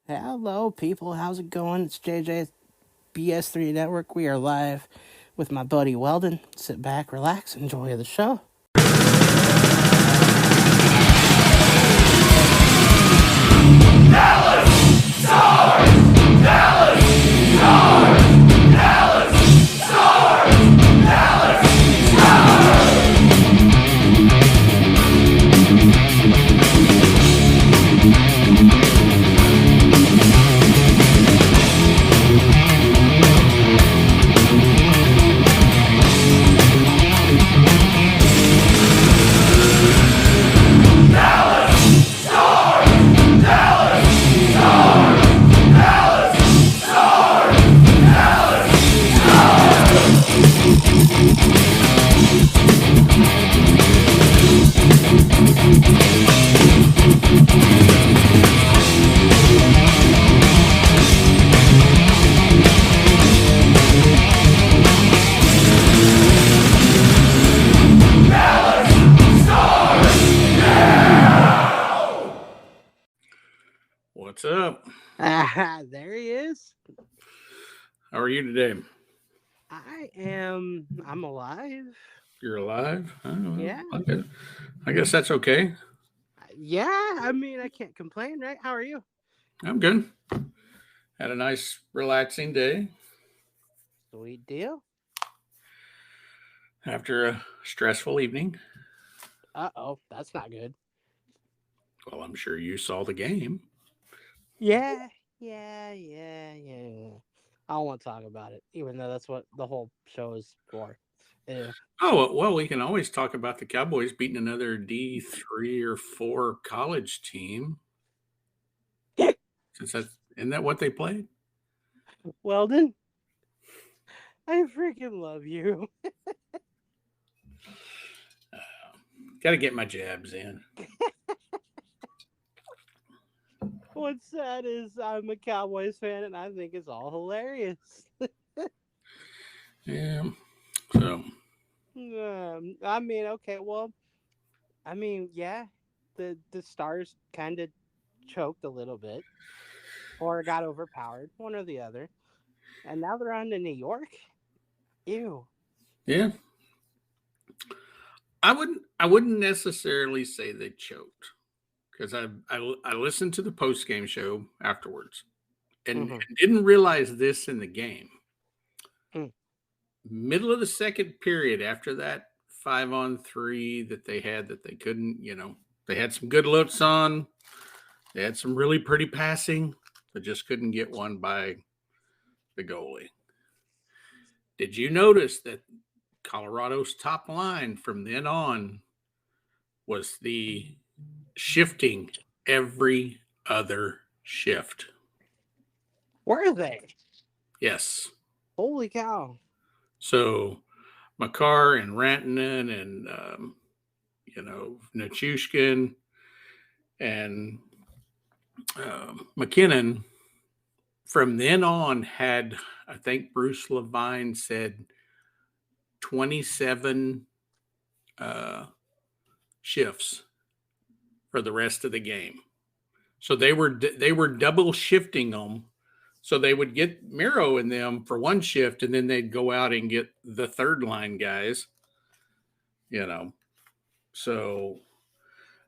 Hello, people. How's it going? It's JJ BS3 Network. We are live with my buddy Weldon. Sit back, relax, enjoy the show. What's up? There he is. How are you today? I'm alive. You're alive? Oh, Yeah. I guess that's okay. Yeah, I can't complain, right? How are you? I'm good. Had a nice, relaxing day Sweet deal. after a stressful evening. Uh-oh, that's not good. Well, I'm sure you saw the game. Yeah. I don't want to talk about it, even though that's what the whole show is for. Yeah. Oh, well, we can always talk about the Cowboys beating another D3 or 4 college team. Isn't that what they played? Weldon, I freaking love you. Got to get my jabs in. What's sad is I'm a Cowboys fan and I think it's all hilarious. Yeah. So, Okay, well, yeah, the Stars kind of choked a little bit or got overpowered, one or the other. And now they're on to New York. Ew. yeah. I wouldn't necessarily say they choked because I listened to the post game show afterwards and Mm-hmm. didn't realize this in the game. Mm. Middle of the second period, after that 5-on-3 that they couldn't, they had some good looks on. They had some really pretty passing, but just couldn't get one by the goalie. Did you notice that Colorado's top line from then on was the shifting every other shift? Where are they? Yes. Holy cow. So Makar and Rantanen and Nichushkin and McKinnon from then on had, I think Bruce Levine said, 27 shifts for the rest of the game. So they were double shifting them. So they would get Miro in them for one shift, and then they'd go out and get the third line guys. So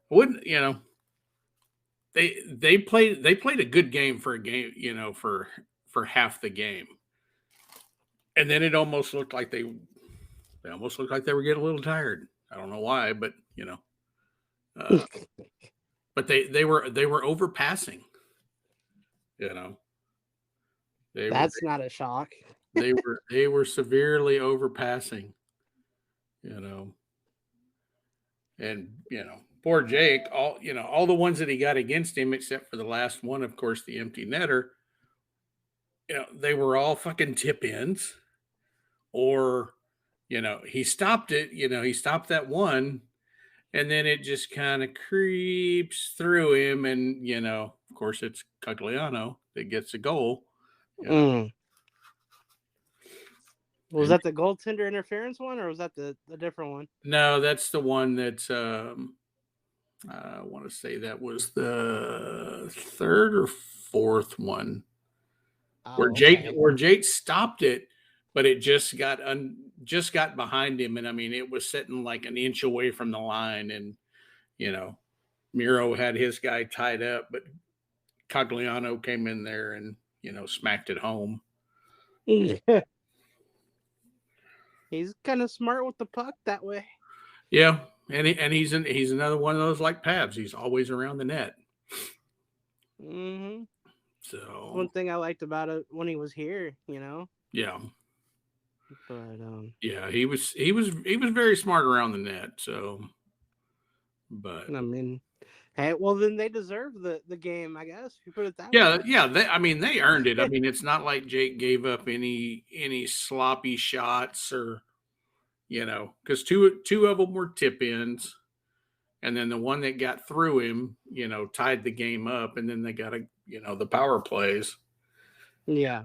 wouldn't they played a good game for a game, for half the game, and then it almost looked like they were getting a little tired. I don't know why, but but they were overpassing. You know, That's not a shock. they were severely overpassing. You know, and poor Jake. All the ones that he got against him, except for the last one, of course, the empty netter. They were all fucking tip ins, or he stopped it. He stopped that one, and then it just kind of creeps through him, and of course, it's Cagliano that gets the goal. Mm. Was And that the goaltender interference one, or was that the different one? no, that's the one that's I want to say that was the third or fourth one where Oh, okay. Jake stopped it, but it just got behind him, and I mean it was sitting like an inch away from the line, and you know Miro had his guy tied up, but Cogliano came in there and smacked it home. He's kind of smart with the puck that way. Yeah, and he's another one of those like Pabs. He's always around the net. Hmm. So One thing I liked about it when he was here. yeah, But yeah, he was very smart around the net. So, but I mean, hey, well then they deserve the game, I guess. If you put it that yeah, way. yeah, I mean they earned it. I mean it's not like Jake gave up any sloppy shots or because two of them were tip ins, and then the one that got through him, tied the game up, and then they got the power plays, Yeah.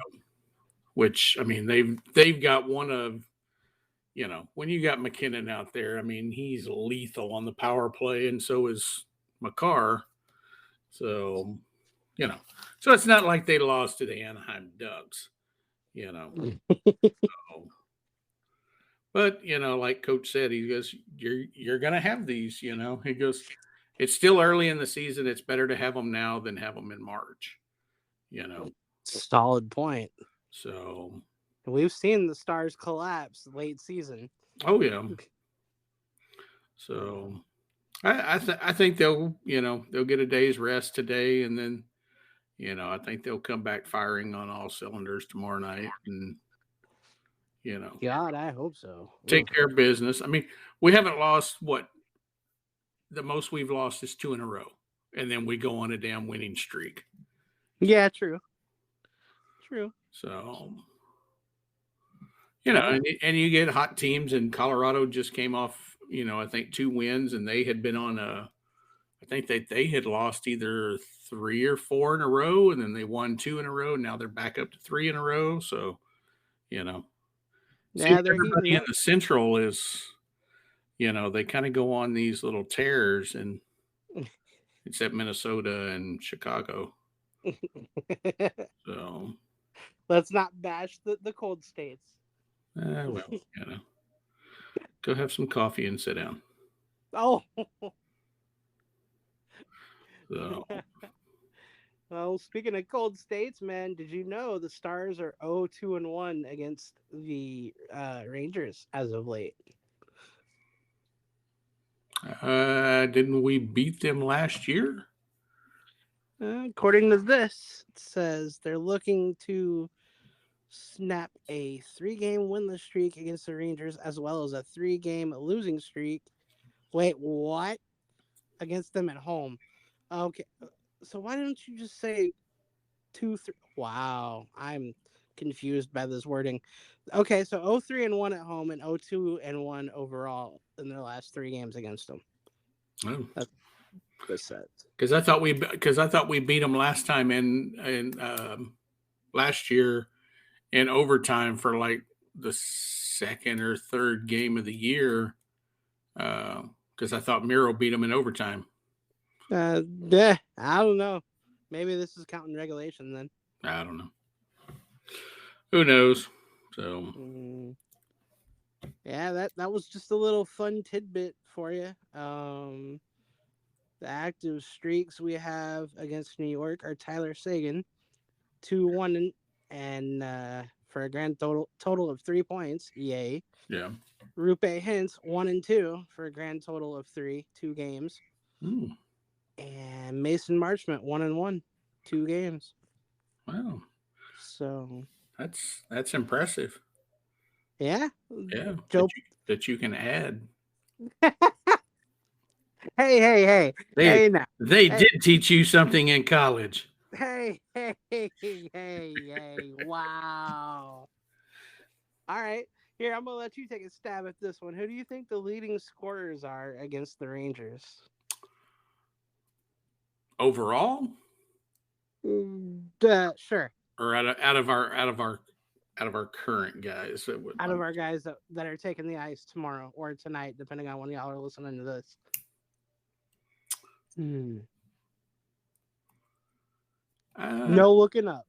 which I mean they've got one of when you got McKinnon out there, I mean he's lethal on the power play, and so is McCarr. So so it's not like they lost to the Anaheim Ducks, you know. So, but like Coach said, he goes, "You're gonna have these." He goes, "It's still early in the season. It's better to have them now than have them in March." You know, Solid point. so We've seen the Stars collapse late season. oh yeah, Uh, so I think they'll get a day's rest today, and then I think they'll come back firing on all cylinders tomorrow night, and you know God, I hope so. take Oof. care of business. I mean, we haven't lost what the most we've lost is two in a row, and then we go on a damn winning streak. Yeah, true. True. So Well, and you get hot teams, and Colorado just came off I think two wins, and they had been on I think they had lost either three or four in a row, and then they won two in a row. Now they're back up to three in a row. So you know, seems yeah, they're heating everybody in up. the Central is they kind of go on these little tears, and except Minnesota and Chicago. So, Let's not bash the cold states. well, go have some coffee and sit down. Oh, So, well, speaking of cold states, man, did you know the Stars are 0-2-1 against the Rangers as of late? didn't we beat them last year? According to this, it says they're looking to snap a 3-game winless streak against the Rangers as well as a 3-game losing streak. Wait, what? Against them at home. Okay, so why don't you just say 2-3? Wow, I'm confused by this wording. Okay, so 0-3-1 at home and 0-2-1 overall in their last 3 games against them. Oh. That's what this says. Because I thought we beat them last time in last year in overtime for like the second or third game of the year. Because I thought Miro beat them in overtime. I don't know. Maybe this is counting regulation then. I don't know. Who knows? So Yeah, that was just a little fun tidbit for you. The active streaks we have against New York are Tyler Sagan, 2-1 and for a grand total of 3 points. Yay. yeah. Rupe Hintz 1-2 for a grand total of 2 games. Ooh, And Mason Marchment 1-1, 2 games. wow. So That's impressive. yeah, Yeah, Joe. that you can add. Hey now, They hey, did teach you something in college. hey, wow. All right, here I'm gonna let you take a stab at this one. Who do you think the leading scorers are against the Rangers? Overall, Sure. or out of our current guys. Out of our guys that are taking the ice tomorrow or tonight, depending on when y'all are listening to this. Hmm. Uh, No looking up.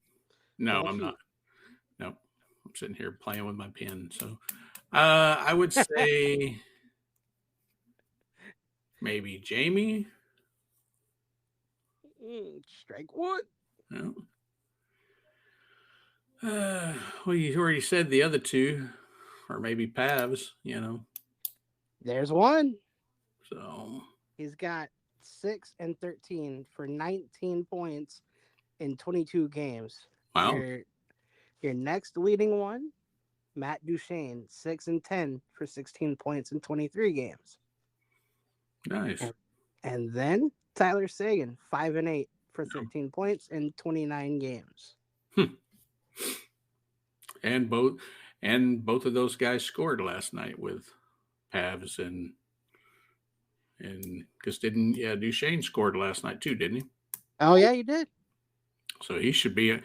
no, Don't I'm not. cheat. Nope. I'm sitting here playing with my pen. So I would say maybe Jamie. Strike one. No. Well, you already said the other two, or maybe Pavs. There's one. So, He's got 6 and 13 for 19 points in 22 games. wow, Your next leading one, Matt Duchene, 6 and 10 for 16 points in 23 games. nice. And, and then Tyler Sagan, 5 and 8 for Yep. 13 points in 29 games. Hmm. And both of those guys scored last night with Pavs and because didn't Duchesne scored last night too, didn't he? Oh yeah, you did. So he should be on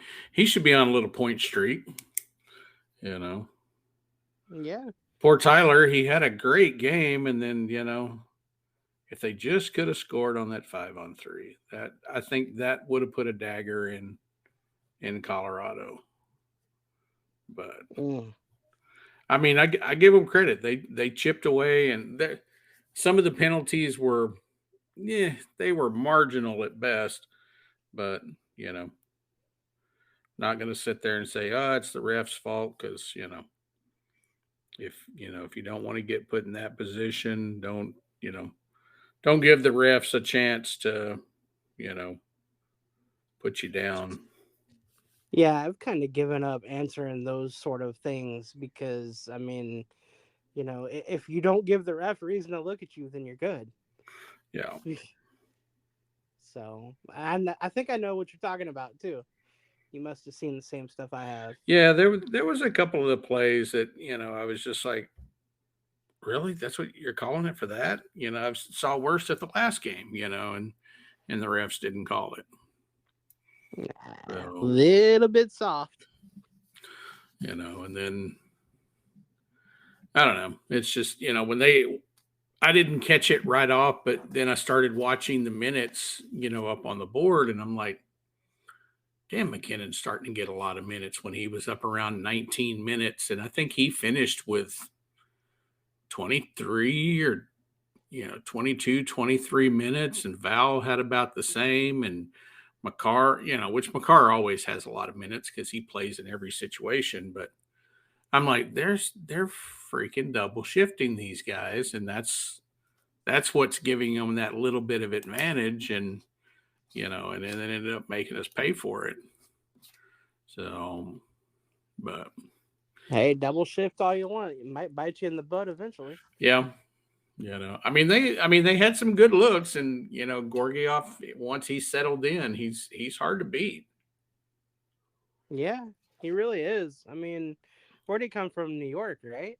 a little point streak. You know, Yeah. poor Tyler, he had a great game, and then if they just could have scored on that 5-on-3, that I think that would have put a dagger in Colorado. But Mm. I mean, I give them credit. They chipped away, and some of the penalties were, yeah, they were marginal at best. But you know, not going to sit there and say, oh, it's the ref's fault because if you don't want to get put in that position, don't give the refs a chance to you know put you down. Yeah, I've kind of given up answering those sort of things because I mean, if you don't give the ref a reason to look at you, then you're good. Yeah. So, I think I know what you're talking about too. You must have seen the same stuff I have. Yeah, there was a couple of the plays that I was just like, really, that's what you're calling it for that? I saw worse at the last game, and the refs didn't call it. A So little bit soft. and then I don't know. It's just when I didn't catch it right off, but then I started watching the minutes, up on the board, and I'm like, damn, McKinnon's starting to get a lot of minutes when he was up around 19 minutes, and I think he finished with 23 or 22, 23 minutes, and Val had about the same, and McCarr, which McCarr always has a lot of minutes because he plays in every situation. But I'm like, they're freaking double shifting these guys, and that's what's giving them that little bit of advantage, and then they ended up making us pay for it. So, but Hey, double shift all you want. It might bite you in the butt eventually. yeah, I mean they had some good looks, and Gorgiev, once he's settled in, he's hard to beat. Yeah, he really is. I mean, where'd he come from? New York, right?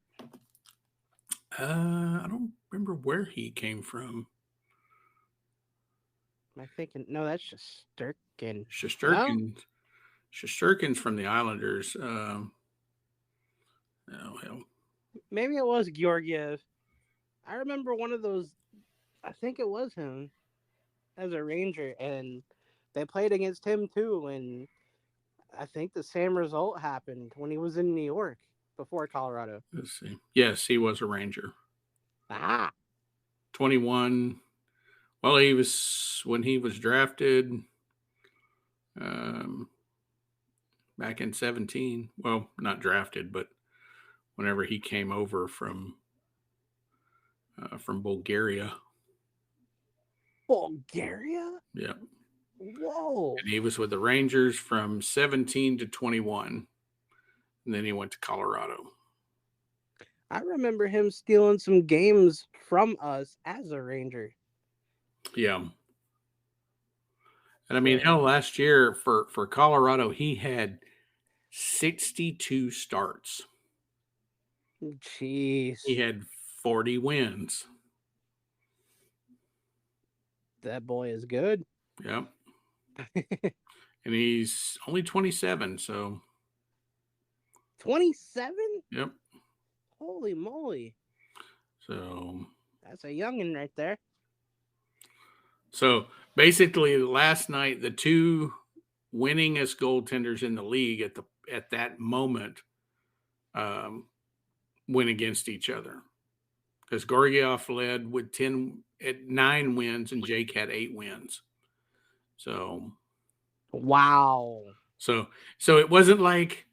I don't remember where he came from. Am I thinking? No, that's just Sturkin. No, Shesterkin, Shesterkin's from the Islanders. Oh hell, maybe it was Georgiev. I remember one of those. I think it was him as a Ranger, and they played against him too. And I think the same result happened when he was in New York before Colorado. let's see. Yes, he was a Ranger. Ah, 21. Well, he was when he was drafted um, back in 17. Well, not drafted, but whenever he came over from Bulgaria. Bulgaria? Yeah. Whoa. And he was with the Rangers from 17 to 21. And then he went to Colorado. I remember him stealing some games from us as a Ranger. Yeah. And I mean, So, hell, last year for Colorado, he had 62 starts. He jeez, had 40 wins. that boy is good. Yep. And he's only 27. So, 27? yep. Holy moly. So, That's a youngin' right there. So basically, last night the two winningest goaltenders in the league at that moment um, went against each other because Gorgiev led with 9 wins and Jake had 8 wins. So Wow. so so it wasn't like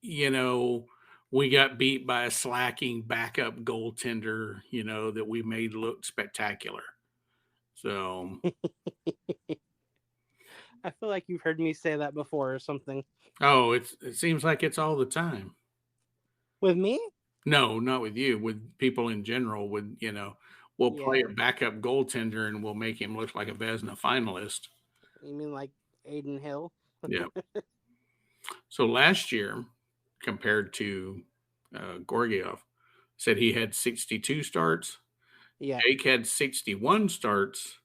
you know we got beat by a slacking backup goaltender that we made look spectacular. So I feel like you've heard me say that before or something. it seems like it's all the time. With me? No, not with you. With people in general. We'll play Yeah. a backup goaltender and we'll make him look like a Vesna finalist. You mean like Aiden Hill? Yeah. So last year, compared to Gorgiev, said he had 62 starts. Yeah. Jake had 61 starts,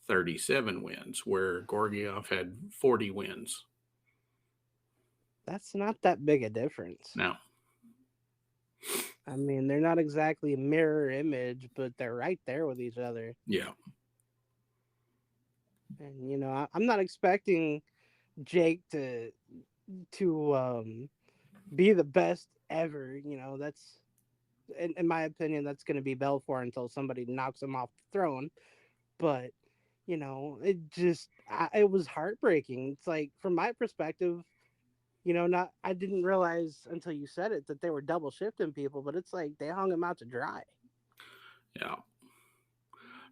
37 wins, where Gorgiev had 40 wins. That's not that big a difference. Now, I mean, they're not exactly a mirror image, but they're right there with each other. yeah, And I'm not expecting Jake to be the best ever. That's in my opinion, that's going to be Belfort until somebody knocks him off the throne. But it was heartbreaking. It's like from my perspective, not I didn't realize until you said it that they were double shifting people, but it's like they hung him out to dry. yeah.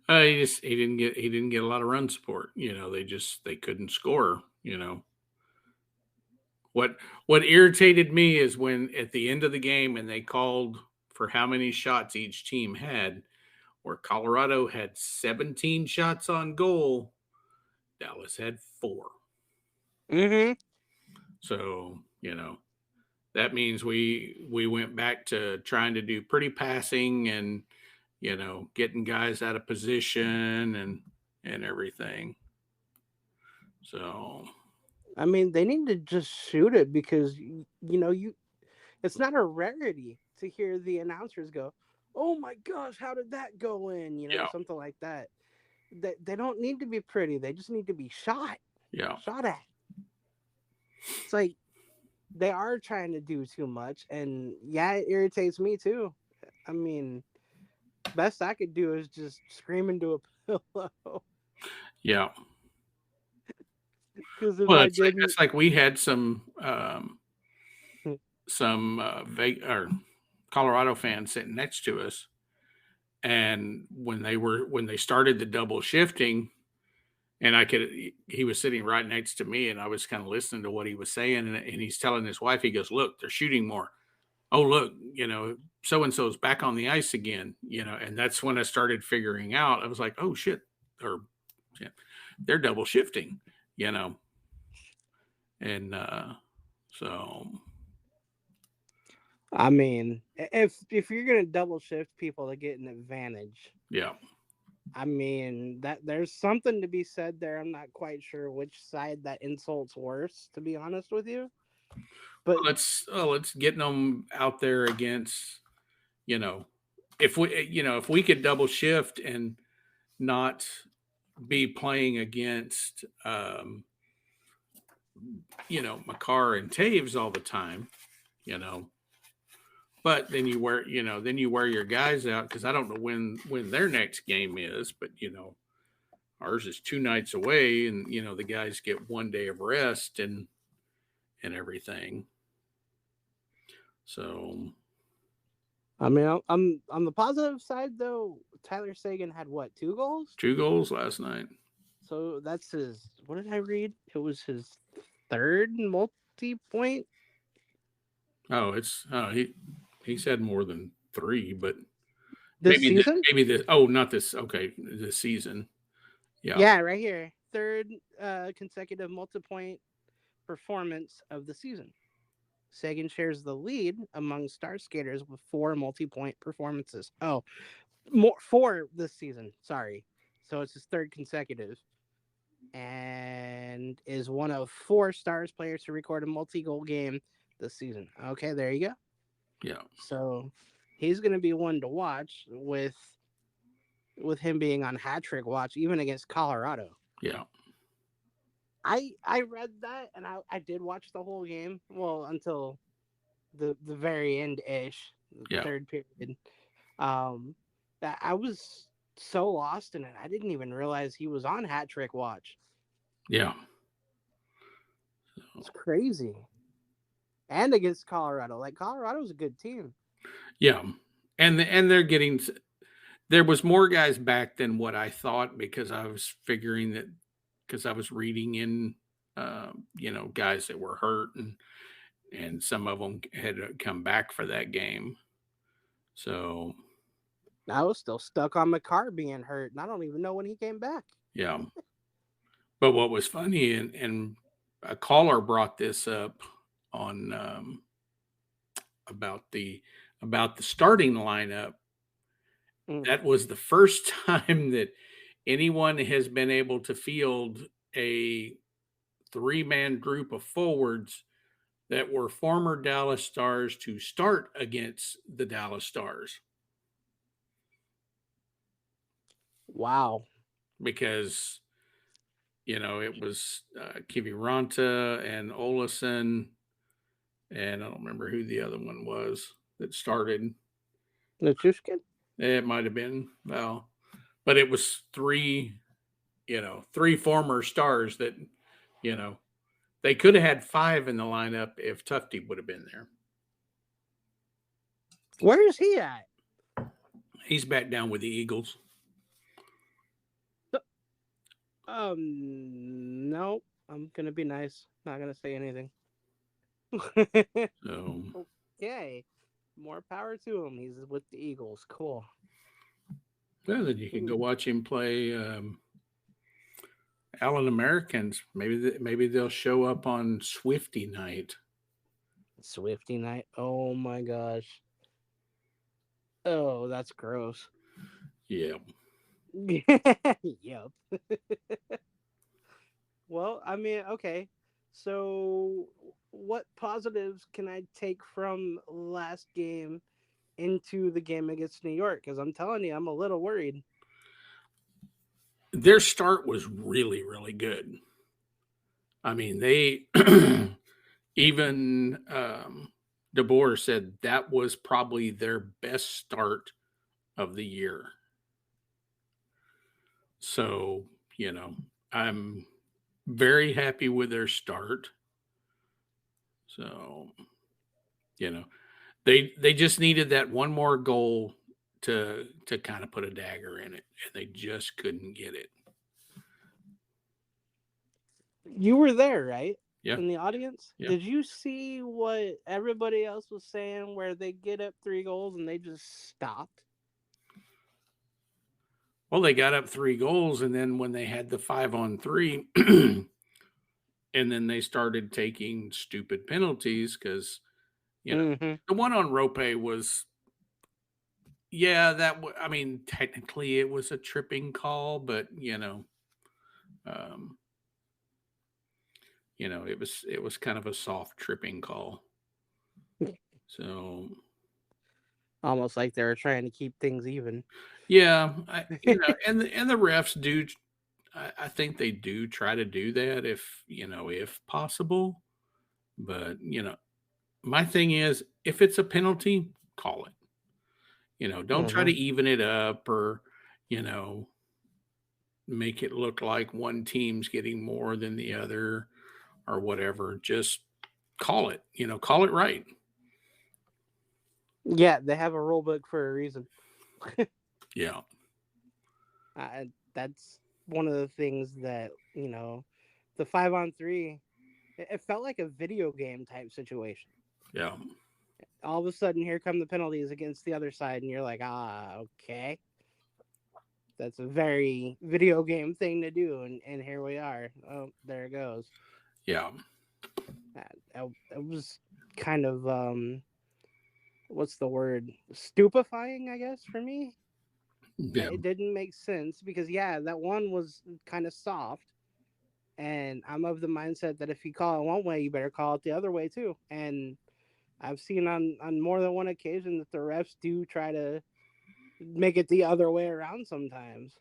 He didn't get a lot of run support. They couldn't score. What irritated me is when at the end of the game and they called for how many shots each team had, where Colorado had 17 shots on goal, Dallas had 4. Mm-hmm. So, that means we went back to trying to do pretty passing and, getting guys out of position and everything. So, I mean, they need to just shoot it because you it's not a rarity to hear the announcers go, "Oh my gosh, how did that go in?" yeah, Something like that. They don't need to be pretty. They just need to be yeah, shot at. It's like they are trying to do too much, and yeah, it irritates me too. I mean, best I could do is just scream into a pillow yeah. because if Well, I it's like didn't, that's like we had some or Colorado fans sitting next to us, and when they started the double shifting, and he was sitting right next to me, and I was kind of listening to what he was saying, and he's telling his wife, he goes, "Look, they're shooting more. Oh, look, so and so's back on the ice again, and that's when I started figuring out. I was like, oh shit, or yeah, they're double shifting, you know, and so I mean, if you're gonna double shift people to get an advantage, yeah. I mean that there's something to be said there. I'm not quite sure which side that insult's worse, to be honest with you. But Let's getting them out there against, you know, if we could double shift and not be playing against Makar and Taves all the time, you know. But then you wear your guys out because I don't know when their next game is, but ours is 2 nights away, and the guys get one day of rest and everything. So I mean, I'm on the positive side though. Tyler Sagan had what, 2 goals? 2 goals last night. So that's his. What did I read? It was his third multi-point He's had more than 3, but this maybe season. not this. Okay, this season. Yeah, Yeah, right here, third consecutive multi-point performance of the season. Sagan shares the lead among star skaters with 4 multi-point performances. Oh, more 4 this season. Sorry, so it's his third consecutive, and is one of 4 Stars players to record a multi-goal game this season. Okay, there you go. yeah, So he's going to be one to watch with with him being on hat trick watch, even against Colorado. Yeah. I read that, and I did watch the whole game. Well, until the very end ish, the Yeah. third period. Um, that I was so lost in it, I didn't even realize he was on hat trick watch. Yeah. It's crazy. And against Colorado, like Colorado's a good team. Yeah. And they're getting there was more guys back than what I thought because I was figuring that because I was reading in guys that were hurt and some of them had come back for that game. So, I was still stuck on McCarr being hurt, and I don't even know when he came back. yeah. But what was funny and a caller brought this up on about the about the starting lineup. Mm. That was the first time that anyone has been able to field a three-man group of forwards that were former Dallas Stars to start against the Dallas Stars Wow. because it was Kiviranta and Olison, and I don't remember who the other one was that started. Nichushkin? It might have been but it was three former stars that you know they could have had five in the lineup if Tufty would have been there. Where is he at? He's back down with the Eagles. No. I'm gonna be nice. Not gonna say anything. So Okay. More power to him. He's with the Eagles. Cool. well, then you can Hmm. go watch him play Allen Americans. Maybe they'll show up on Swifty night. Swifty night. Oh my gosh. Oh, that's gross. Yeah. Yep. Well, I mean, okay. So, what positives can I take from last game into the game against New York? Because I'm telling you, I'm a little worried. Their start was really, really good. I mean, they even DeBoer said that was probably their best start of the year. So, I'm very happy with their start. So, you know, they just needed that one more goal to kind of put a dagger in it, and they just couldn't get it. You were there, right? Yeah, In the audience? yeah. Did you see what everybody else was saying where they get up 3 goals and they just stopped? Well, they got up 3 goals, and then when they had the 5-on-3, and then they started taking stupid penalties because Mm-hmm. the one on Rope was yeah I mean technically it was a tripping call, but um, it was kind of a soft tripping call. So Almost like they were trying to keep things even. yeah, and the refs do. I think they do try to do that if possible. But my thing is, if it's a penalty, call it. Don't try Mm-hmm. to even it up or you know make it look like one team's getting more than the other or whatever. Just call it. Call it right. Yeah, they have a rule book for a reason. Yeah, That's one of the things that the 5-on-3. It felt like a video game type situation. yeah, All of a sudden, here come the penalties against the other side, and you're like, okay, that's a very video game thing to do, and here we are. Oh, there it goes. yeah, It was kind of what's the word? Stupefying, I guess, for me. yeah, It didn't make sense because yeah, that one was kind of soft, and I'm of the mindset that if you call it one way, you better call it the other way too. And I've seen on more than one occasion that the refs do try to make it the other way around sometimes.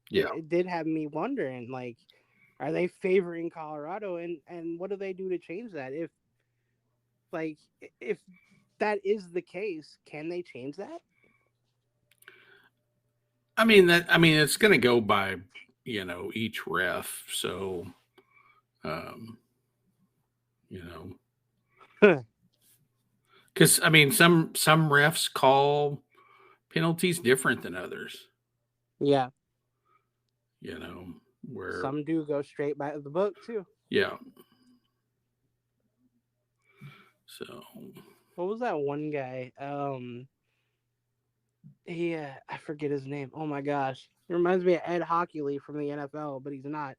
Yeah. It did have me wondering, like, are they favoring Colorado, and what do they do to change that? If like if that is the case, can they change that? I mean it's going to go by, each ref. So, um, you know, cuz I mean some refs call penalties different than others, Yeah, you know, where some do go straight by the book too. yeah. So, What was that one guy? Yeah, I forget his name. Oh my gosh, it reminds me of Ed Hockley from the NFL, but he's not.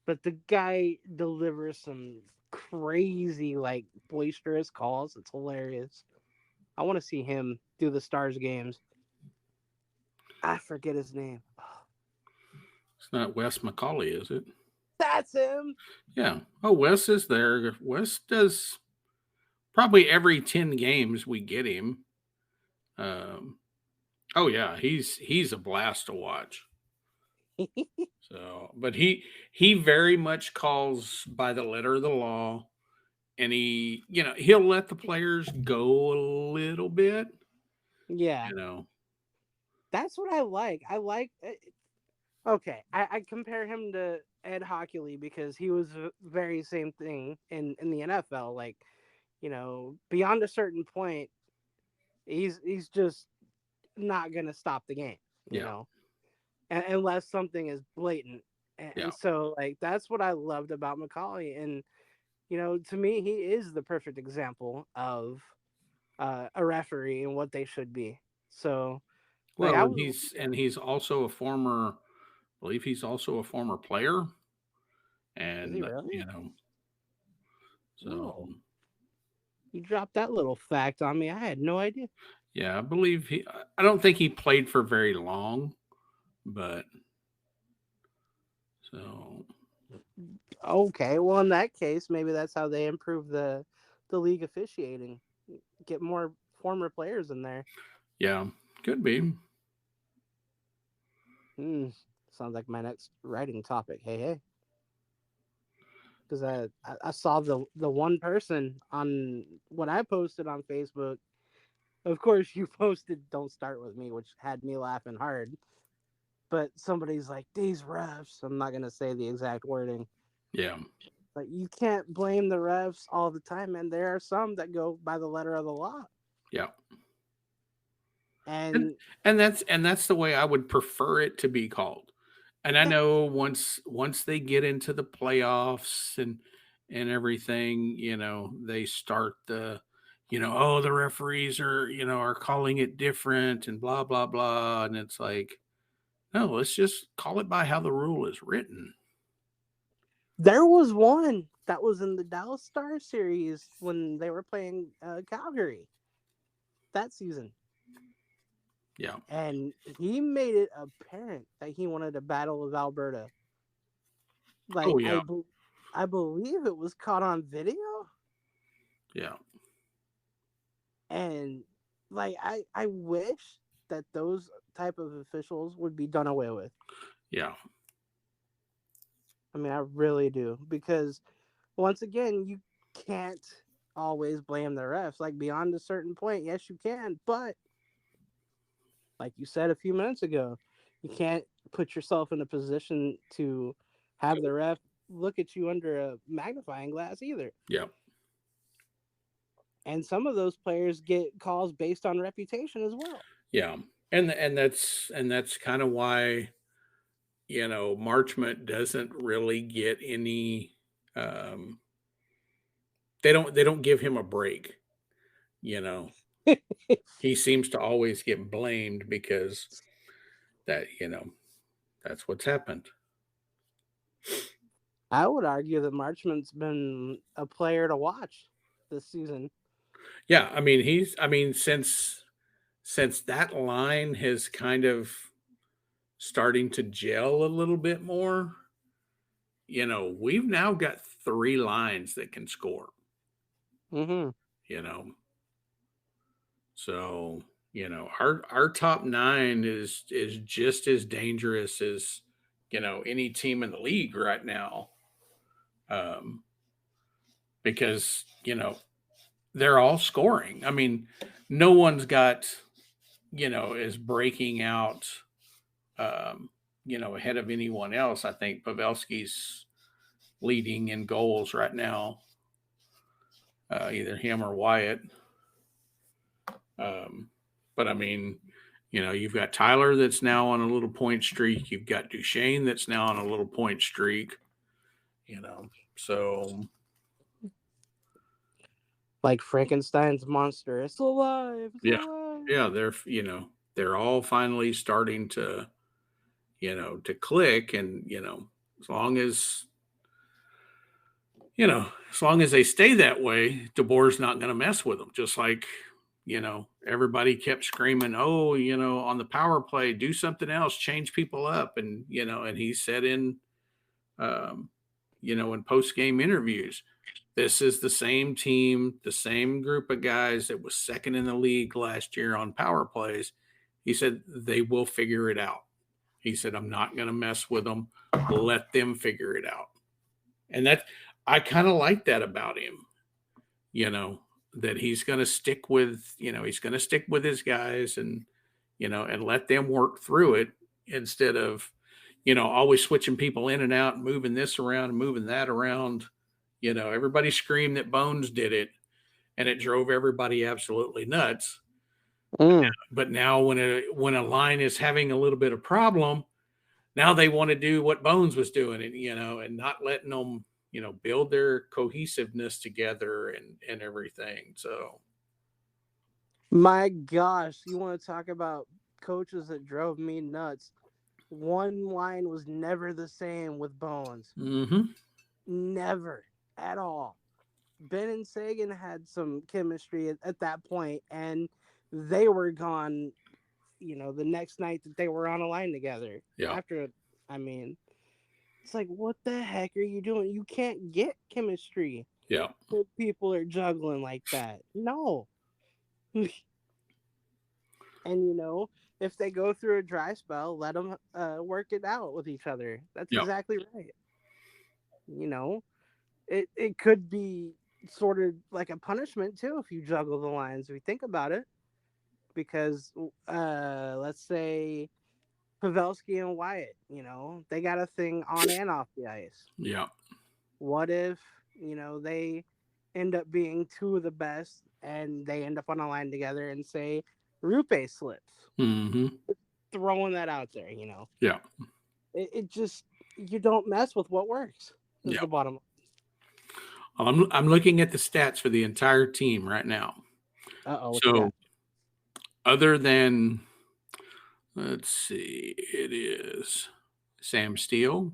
But the guy delivers some crazy, like, boisterous calls. It's hilarious. I want to see him do the Stars games. I forget his name. it's not Wes McCauley, is it? That's him. Yeah. Oh, Wes is there. Wes does probably every 10 games we get him. Um, oh yeah, he's a blast to watch. So, but he very much calls by the letter of the law, and he'll let the players go a little bit, Yeah, you know. that's what I like. I like. Okay, I compare him to Ed Hockley because he was the very same thing in the NFL. Like, beyond a certain point, he's just not gonna stop the game. You Yeah, know, unless something is blatant. yeah. And so, like, that's what I loved about Macaulay. And to me, he is the perfect example of a referee and what they should be. So, like, Well, I and was, yeah. he's also a former, I believe he's also a former player, Is he and really? so Oh, you dropped that little fact on me. I had no idea. yeah, I believe I don't think he played for very long, but so Okay, well, in that case, maybe that's how they improve the league officiating. Get more former players in there. yeah, could be. Hmm. Sounds like my next writing topic. Hey, hey. Because I saw the one person on what I posted on Facebook. Of course, you posted "Don't start with me," which had me laughing hard. But somebody's like, "These refs." I'm not gonna say the exact wording, Yeah, but you can't blame the refs all the time, and there are some that go by the letter of the law. yeah. And And and that's the way I would prefer it to be called. And I that, know once they get into the playoffs and everything, they start oh, the referees are calling it different and blah blah blah, and it's like, no, let's just call it by how the rule is written. there was one that was in the Dallas Stars series when they were playing Calgary that season. Yeah. And he made it apparent that he wanted a battle with Alberta. Oh Like, yeah. I believe it was caught on video, Yeah. and like I wish that those type of officials would be done away with. Yeah. I mean, I really do, because once again, you can't always blame the refs. Like, beyond a certain point, yes, you can, but like you said a few minutes ago, you can't put yourself in a position to have the ref look at you under a magnifying glass either. Yeah. And some of those players get calls based on reputation as well. Yeah. And that's kind of why Marchment doesn't really get any. Um, they don't give him a break. You know, he seems to always get blamed because that that's what's happened. I would argue that Marchment's been a player to watch this season. Yeah, I mean since that line has kind of starting to gel a little bit more. We've now got three lines that can score. Mm-hmm. You know, so Our top nine is just as dangerous as any team in the league right now, um, because they're all scoring. I mean, no one's got is breaking out ahead of anyone else. I think Pavelski's leading in goals right now, either him or Wyatt. Um, but I mean, you've got Tyler that's now on a little point streak. You've got Duchesne that's now on a little point streak. So Like Frankenstein's monster. It's alive. It's yeah, alive. yeah, they're all finally starting to click, and as long as as long as they stay that way, DeBoer's not going to mess with them. Just like everybody kept screaming, "Oh, on the power play, do something else, change people up," and and he said um, in post game interviews, this is the same team, the same group of guys that was second in the league last year on power plays. He said they will figure it out. He said, I'm not going to mess with them. Let them figure it out. And I kind of like that about him, that he's going to stick with, he's going to stick with his guys and, and let them work through it instead of, always switching people in and out, moving this around and moving that around. Everybody screamed that Bones did it, and it drove everybody absolutely nuts. Mm. But now when a line is having a little bit of problem, now they want to do what Bones was doing, and and not letting them build their cohesiveness together and everything. So My gosh, you want to talk about coaches that drove me nuts? One line was never the same with Bones. mm-hmm. Never at all. Ben and Sagan had some chemistry at that point, and they were gone. The next night that they were on a line together. Yeah, After, I mean, it's like, what the heck are you doing? You can't get chemistry yeah, if people are juggling like that. No. And if they go through a dry spell, let them work it out with each other. That's yeah, exactly right. You know, it could be sort of like a punishment too if you juggle the lines. If you think about it, because let's say Pavelski and Wyatt, they got a thing on and off the ice. yeah, What if they end up being two of the best and they end up on a line together and say Rupe slips? mm-hmm. Throwing that out there, Yeah, it just you don't mess with what works. Is yeah. the bottom. Well, I'm looking at the stats for the entire team right now. What you got? So other than, let's see, it is Sam Steele.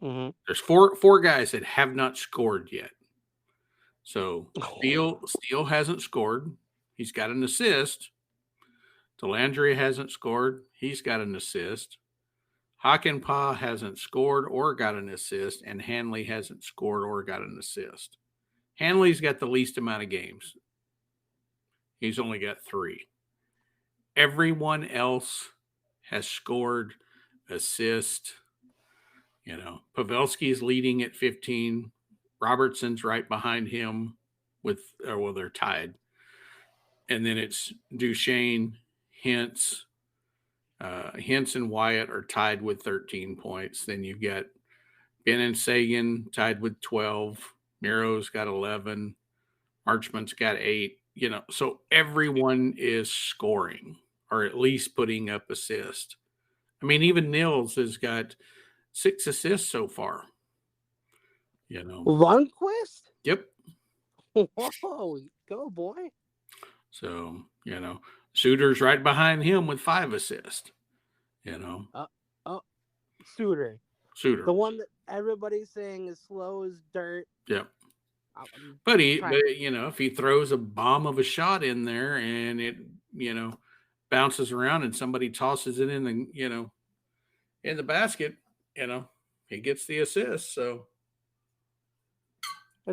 Mm-hmm. There's four guys that have not scored yet. So Oh. Steele hasn't scored. He's got an assist. Delandria hasn't scored. He's got an assist. Hakanpää hasn't scored or got an assist, and Hanley hasn't scored or got an assist. Hanley's got the least amount of games. He's only got 3. Everyone else has scored, assist. Pavelski's leading at 15. Robertson's right behind him they're tied. And then it's Duchesne, Hintz. Hintz and Wyatt are tied with 13 points. Then you've got Ben and Sagan tied with 12. Miro's got 11. Marchman's got 8. So everyone is scoring or at least putting up assists. I mean, even Nils has got 6 assists so far. Lundqvist? Yep. Whoa, go boy. So, Suter's right behind him with 5 assists. Oh, Suter, Suter. the one that everybody's saying is slow as dirt. Yep. I'm But trying. if he throws a bomb of a shot in there and it, bounces around and somebody tosses it in in the basket, he gets the assist. So,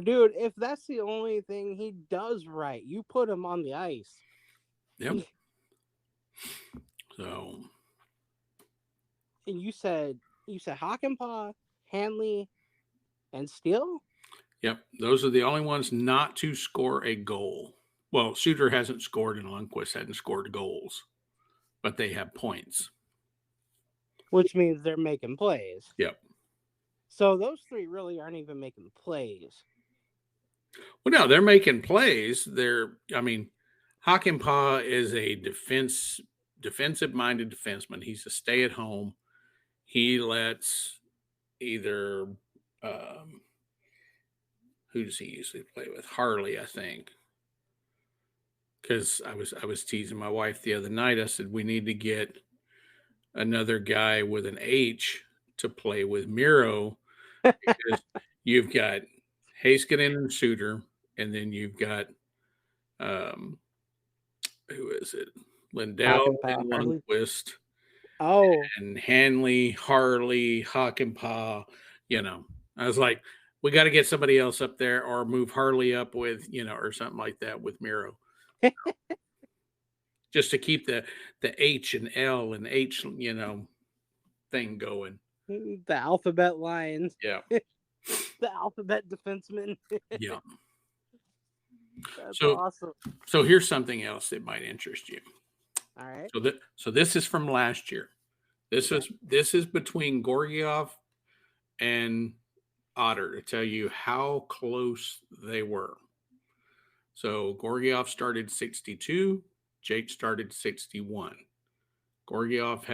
Dude, if that's the only thing he does right, you put him on the ice. yep. So, And you said Hockenpah, Hanley, and Steele. yep, those are the only ones not to score a goal. Well, Suter hasn't scored and Lundqvist hadn't scored goals, but they have points. Which means they're making plays. Yep. So those three really aren't even making plays. Well, no, they're making plays. I mean, Hockenpah is a defensive minded defenseman. He's a stay at home. He lets either who does he usually play with? Harley, I think. Because I was teasing my wife the other night. I said we need to get another guy with an H to play with Miro because you've got Heiskanen and Suter, and then you've got um, who is it? Lindell Hockenpah, and Harley. Lundqvist Oh, and Hanley, Harley, Hockenpah. You know, I was like, we got to get somebody else up there or move Harley up with, or something like that with Miro, just to keep the H and L and H, thing going. the alphabet lines, Yeah, the alphabet defenseman. yeah. That's So, awesome. so here's something else that might interest you. All right. So this is from last year. Okay. This is between Gorgiev and Otter to tell you how close they were. So Gorgiev started 62, Jake started 61. Gorgiev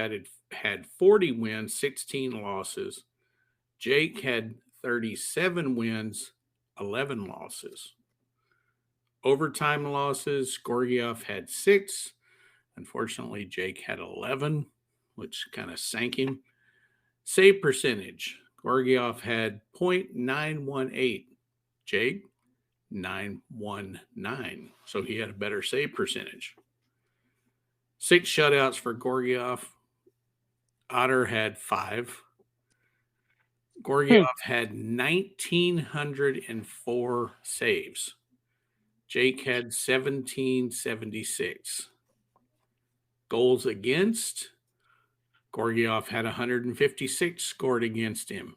had 40 wins, 16 losses. Jake had 37 wins, 11 losses. Overtime losses, Gorgiev had 6. Unfortunately, Jake had 11, which kind of sank him. Save percentage, Gorgiev had .918. Jake, 919. So he had a better save percentage. 6 shutouts for Gorgiev. Otter had 5. Gorgiev had 1,904 saves. Jake had 1,776. Goals against, Gorgiev had 156 scored against him.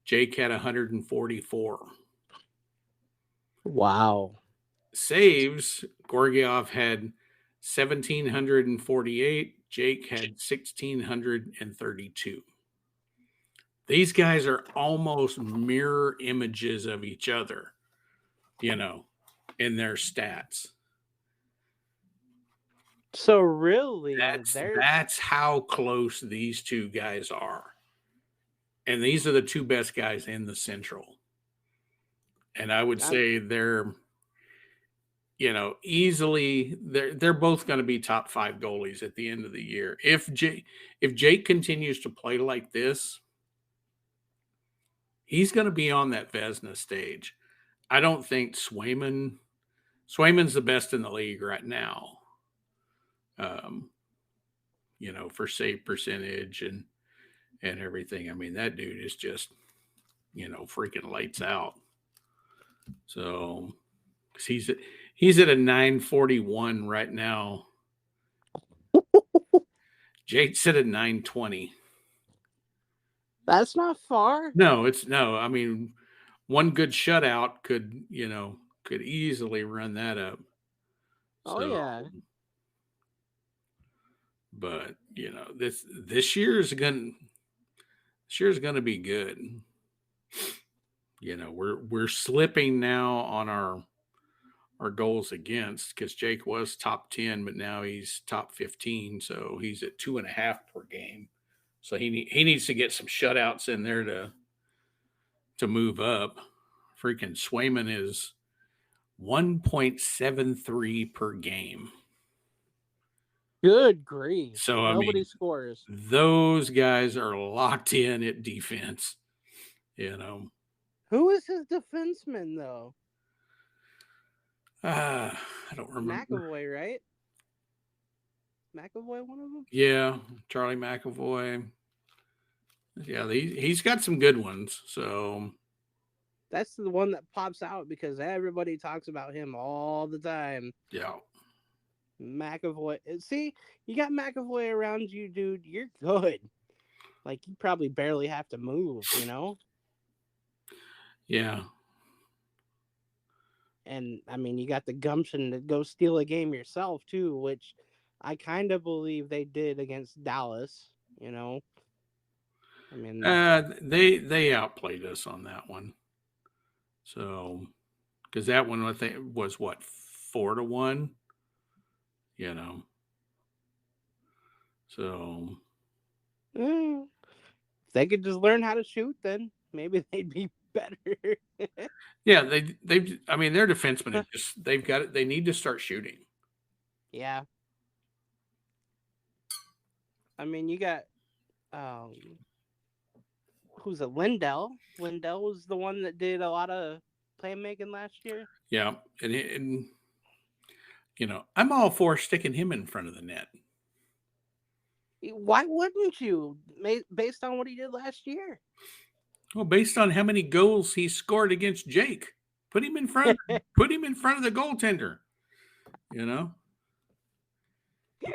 Jake had 144. Wow. Saves, Gorgiev had 1,748. Jake had 1,632. These guys are almost mirror images of each other, in their stats. So really, That's how close these two guys are. And these are the two best guys in the Central. And I would say they're easily they're both going to be top 5 goalies at the end of the year. If Jake continues to play like this, he's going to be on that Vezina stage. I don't think Swayman's the best in the league right now. For save percentage and everything. I mean, that dude is just, freaking lights out. So he's at a 941 right now. Jake's at a 920. that's not far. No. I mean, one good shutout could easily run that up. Oh So, yeah. but this year's gonna be good. We're slipping now on our goals against because Jake was top 10, but now he's top 15, so he's at 2.5 per game. So he needs to get some shutouts in there to move up. Freaking Swayman is 1.73 per game. Good grief. So Nobody scores. those guys are locked in at defense. Who is his defenseman though? I don't remember. McAvoy, right? McAvoy, one of them. Yeah, Charlie McAvoy. Yeah, he's got some good ones. So That's the one that pops out because everybody talks about him all the time. yeah. McAvoy. See, you got McAvoy around you, dude. You're good. Like, you probably barely have to move, you know? Yeah. And I mean, you got the gumption to go steal a game yourself too, which I kind of believe they did against Dallas. You know, I mean, They outplayed us on that one. So because that one I think was what 4-1. You know. So if they could just learn how to shoot, then maybe they'd be better. yeah, they've I mean their defensemen are just they've got it. They need to start shooting. Yeah, I mean, you got um, who's it? Lindell. Lindell was the one that did a lot of playmaking last year. Yeah, and I'm all for sticking him in front of the net. Why wouldn't you? Based on what he did last year. Well, based on how many goals he scored against Jake, put him in front. Put him in front of the goaltender. You know,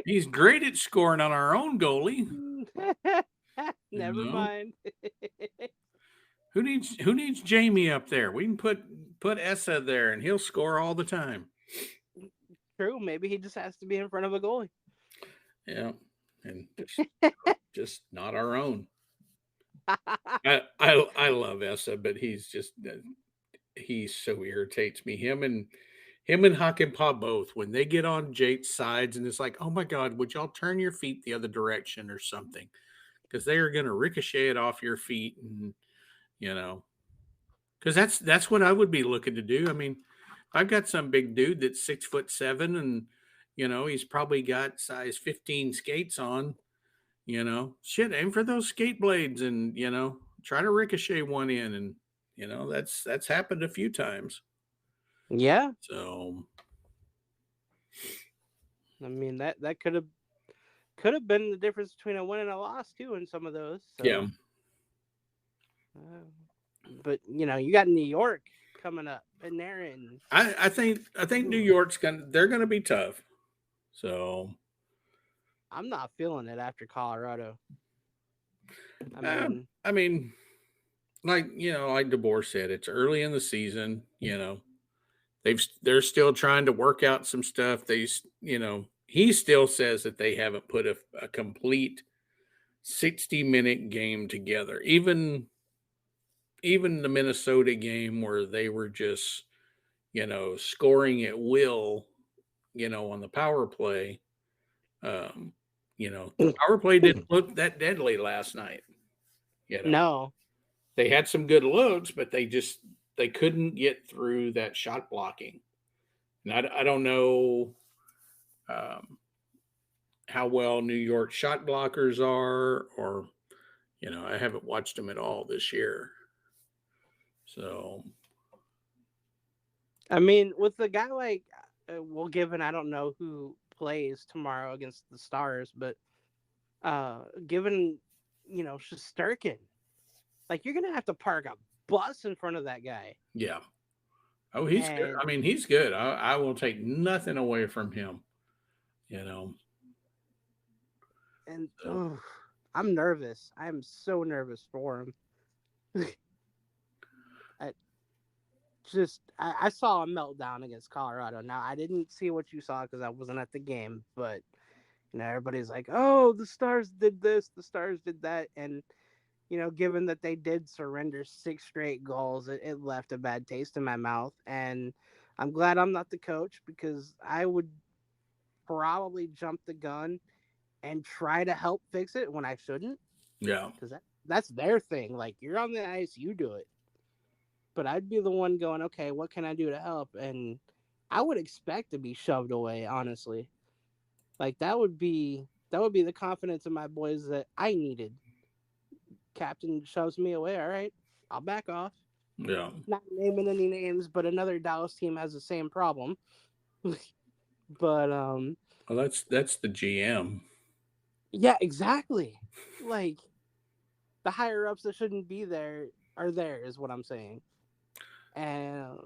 he's great at scoring on our own goalie. You Never know, mind. who needs Jamie up there? We can put Essa there, and he'll score all the time. True. Maybe he just has to be in front of a goalie. Yeah, and just not our own. I love Essa, but he's just he so irritates me. Him and Hakanpah both when they get on Jake's sides, and it's like, oh my god, would y'all turn your feet the other direction or something? Because they are going to ricochet it off your feet, and you know, because that's what I would be looking to do. I mean, I've got some big dude that's 6'7", and he's probably got size 15 skates on. Shit, aim for those skate blades, and try to ricochet one in, and that's happened a few times. Yeah. So I mean that could have been the difference between a win and a loss too in some of those. yeah, So, uh, but you got New York coming up, and they're in. I think New Ooh, York's gonna be tough. So I'm not feeling it after Colorado. I uh, mean, I mean, like DeBoer said, it's early in the season. They're still trying to work out some stuff. He still says that they haven't put a complete 60-minute game together. Even the Minnesota game where they were just scoring at will, on the power play. Um, the power play didn't look that deadly last night. You know, no. they had some good looks, but they couldn't get through that shot blocking. And I don't know um, how well New York shot blockers are, or I haven't watched them at all this year. So I mean, with a guy like, well, given I don't know who plays tomorrow against the Stars, but given Shesterkin, like you're gonna have to park a bus in front of that guy, yeah. Oh, he's good. I and mean, he's good. I will take nothing away from him. You know. So ugh, I'm nervous. I'm so nervous for him. I I saw a meltdown against Colorado. Now I didn't see what you saw because I wasn't at the game, but everybody's like, "Oh, the Stars did this, the Stars did that," and given that they did surrender 6 straight goals, it left a bad taste in my mouth. And I'm glad I'm not the coach because I would probably jump the gun and try to help fix it when I shouldn't, yeah, because that's their thing. Like, you're on the ice, you do it. But I'd be the one going, okay, what can I do to help? And I would expect to be shoved away, honestly. Like, that would be the confidence in my boys that I needed. Captain shoves me away. All right, I'll back off. yeah. Not naming any names, but another Dallas team has the same problem. But Well, that's the GM. yeah, exactly. Like, the higher ups that shouldn't be there are there, is what I'm saying. And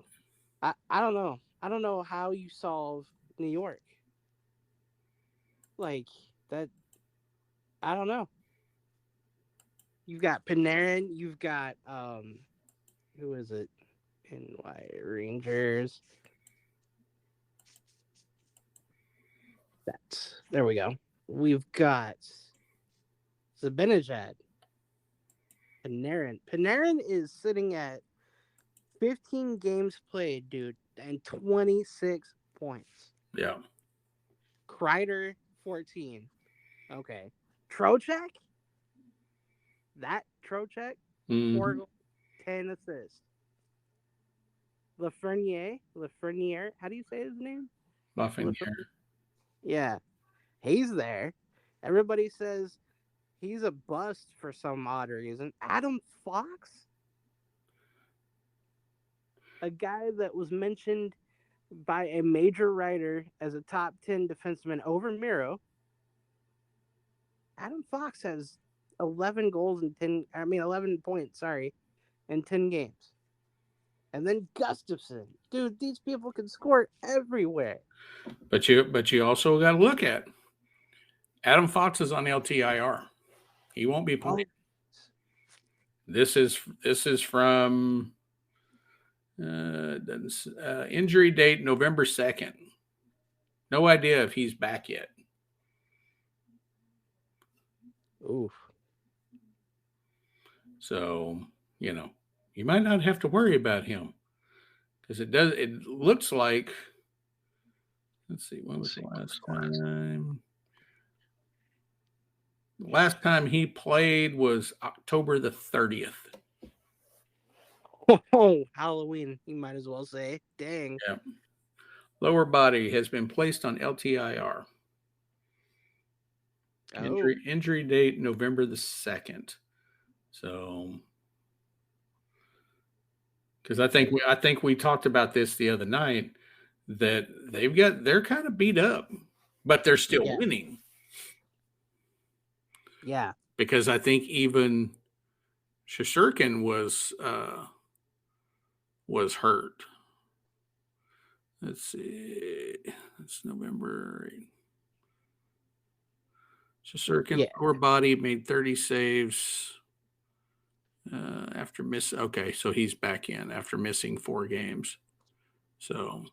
I don't know. I don't know how you solve New York. Like that, I don't know. You've got Panarin. You've got who is it? NY Rangers. That's there we go. We've got Zibanejad, Panarin. Panarin is sitting at 15 games played, dude, and 26 points. Yeah. Kreider 14. Okay. Trocheck, that Trocheck, four Mm-hmm. goals, 10 assists. Lafreniere, how do you say his name? Lafreniere. Lafreniere. Yeah, he's there. Everybody says he's a bust for some odd reason. Adam Fox, a guy that was mentioned by a major writer as a top 10 defenseman over Miro. Adam Fox has 11 goals in 10, I mean, 11 points, sorry, in 10 games. And then Gustafson. Dude, these people can score everywhere. But you also got to look at Adam Fox is on LTIR. He won't be playing. Oh, This is from injury date November 2nd. No idea if he's back yet. oof. So you might not have to worry about him because it does. It looks like. Let's see. When was the last time? The last time he played was October the 30th. Oh, Halloween, you might as well say. Dang. Yeah. Lower body has been placed on LTIR. Oh, Injury date November the 2nd. So because I think we talked about this the other night that they're kind of beat up, but they're still yeah. winning Yeah. because I think even Shosturkin was hurt. Let's see, it's November. Shosturkin Yeah. lower body made 30 saves after miss. Okay, so he's back in after missing 4 games. So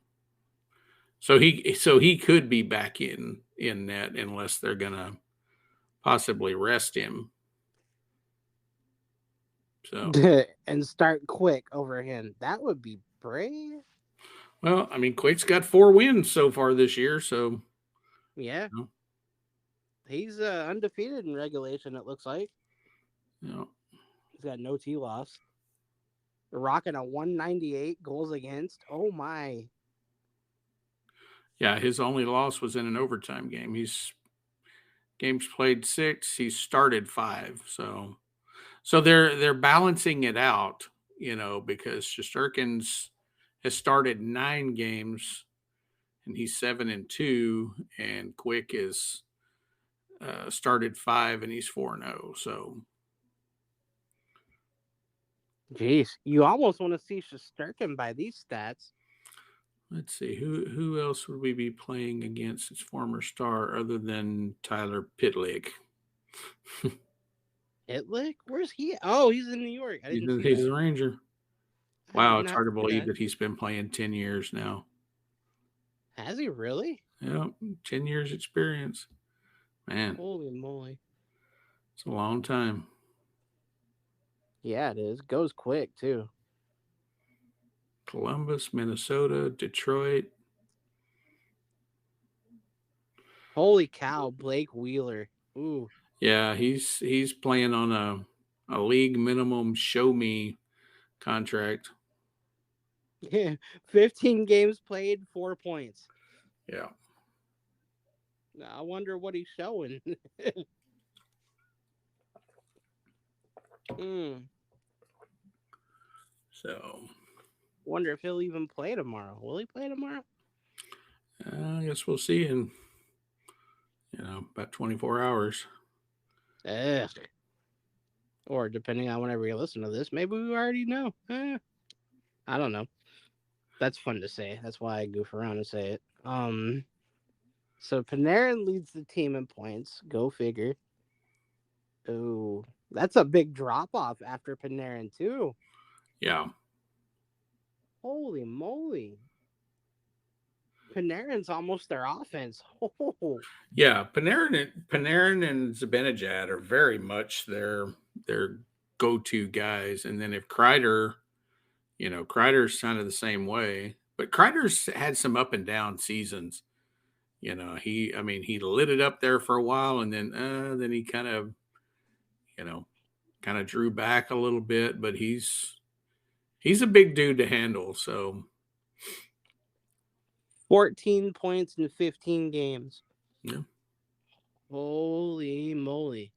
he could be back in net unless they're gonna possibly rest him. So And start quick over him. That would be brave. well, I mean, Quake's got 4 wins so far this year, so Yeah. you know, He's undefeated in regulation, it looks like. you know, He's got no T loss. Rocking a 198 goals against. Oh, my. yeah, his only loss was in an overtime game. He's games played 6, he started 5, so they're balancing it out, because Shesterkin's has started 9 games and he's 7-2, and Quick is started 5 and he's 4-0. So Jeez. You almost want to see Shosturkin by these stats. let's see who else would we be playing against its former star other than Tyler Pitlick. Hitlick? Where's he? Oh, he's in New York. I he's, didn't see he's that. a Ranger. I did Wow, it's not hard to see believe that. that he's been playing 10 years now. Has he really? Yeah, 10 years experience. Man, Holy moly. it's a long time. Yeah, it is. Goes quick, too. Columbus, Minnesota, Detroit. Holy cow, Blake Wheeler. Ooh. Yeah, he's playing on a league minimum show me contract. Yeah. 15 games played, 4 points. Yeah. I wonder what he's showing. mm. So Wonder if he'll even play tomorrow. Will he play tomorrow? I guess we'll see in about 24 hours. Ugh. Or depending on whenever you listen to this, maybe we already know. I don't know. That's fun to say. That's why I goof around and say it. So Panarin leads the team in points. Go figure. Oh, that's a big drop off after Panarin too. Yeah. Holy moly. Panarin's almost their offense. Oh, Yeah, Panarin and Zibanejad are very much their go-to guys, and then if Kreider, Kreider's kind of the same way, but Kreider's had some up and down seasons. I mean, he lit it up there for a while, and then he you know, kind of drew back a little bit, but he's a big dude to handle. So 14 points in 15 games. yeah, Holy moly.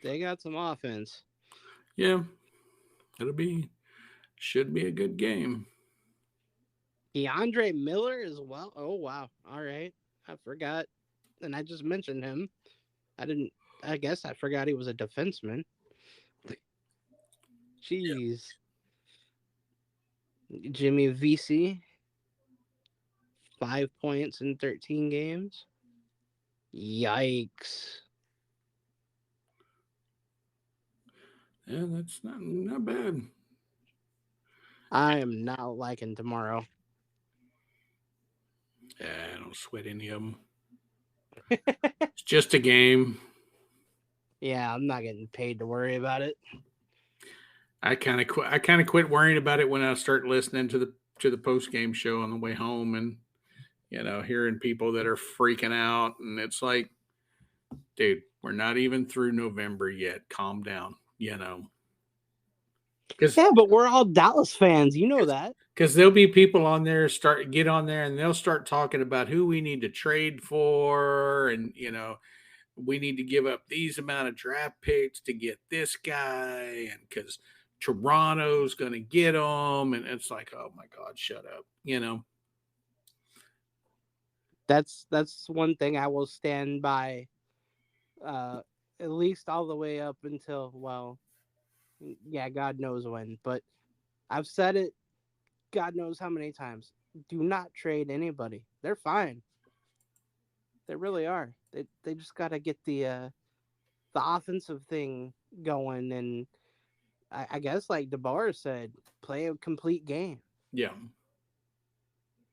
They got some offense. yeah, it'll be should be a good game. DeAndre Miller as well. Oh, wow. All right. I forgot. And I just mentioned him. I didn't, I guess I forgot he was a defenseman. Jeez. Jimmy VC, 5 points in 13 games. Yikes. Yeah, that's not bad. I am not liking tomorrow. Yeah, I don't sweat any of them. It's just a game. Yeah, I'm not getting paid to worry about it. I kind of quit worrying about it when I start listening to the post game show on the way home, and hearing people that are freaking out, and it's like, dude, we're not even through November yet. Calm down, because Yeah, but we're all Dallas fans. You know that. because there'll be people on there get on there and they'll start talking about who we need to trade for, and we need to give up these amount of draft picks to get this guy, and because Toronto's going to get him, and it's like, oh my god, shut up. That's one thing I will stand by. Uh, at least all the way up until, well, yeah, God knows when. But I've said it. God knows how many times. Do not trade anybody. They're fine. They really are. They just got to get the offensive thing going, and I guess like DeBar said, play a complete game. Yeah,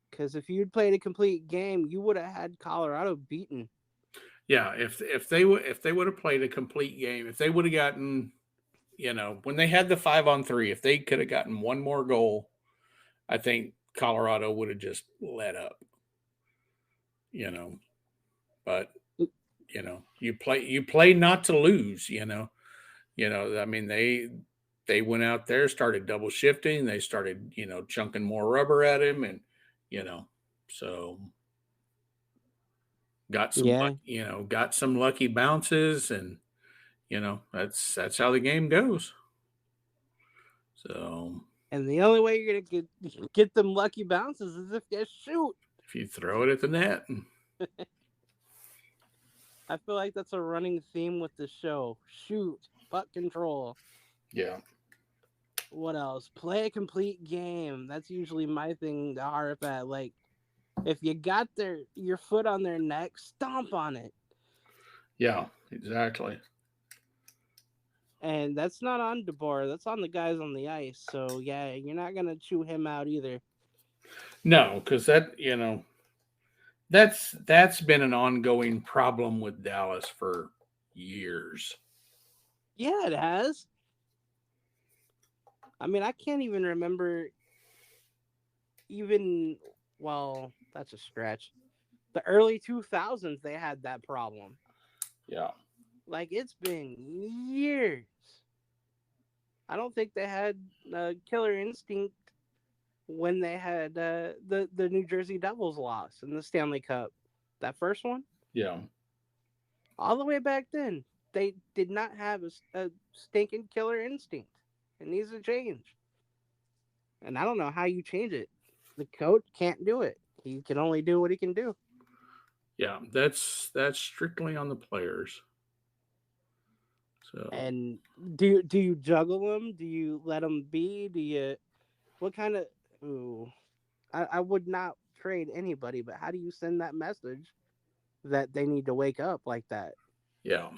Because if you'd played a complete game, you would have had Colorado beaten. yeah. If they would have played a complete game, if they would have gotten, when they had the 5-on-3, if they could have gotten one more goal, I think Colorado would have just let up. You know, but you play not to lose. I mean, they went out there, started double shifting, they started chunking more rubber at him, and you know so Yeah, got some lucky bounces, and that's how the game goes. So and the only way you're gonna get them lucky bounces is if you shoot. if you throw it at the net, I feel like that's a running theme with the show. Shoot, puck control. yeah, What else? Play a complete game. That's usually my thing to harp at. Like, if you got your foot on their neck, stomp on it. yeah, exactly. And that's not on DeBoer. That's on the guys on the ice. So yeah, you're not gonna chew him out either. No, because that's been an ongoing problem with Dallas for years. Yeah, it has. I mean, I can't even remember even. Well, that's a stretch. The early 2000s, they had that problem. Yeah, Like it's been years. I don't think they had Killer Instinct when they had the New Jersey Devils loss in the Stanley Cup. That first one, yeah, all the way back then, they did not have a stinking Killer Instinct. It needs to change, and I don't know how you change it. The coach can't do it. He can only do what he can do. yeah. That's strictly on the players. So And do you juggle them? Do you let them be? Do you what kind of? Ooh, I would not trade anybody, but how do you send that message that they need to wake up like that. Yeah.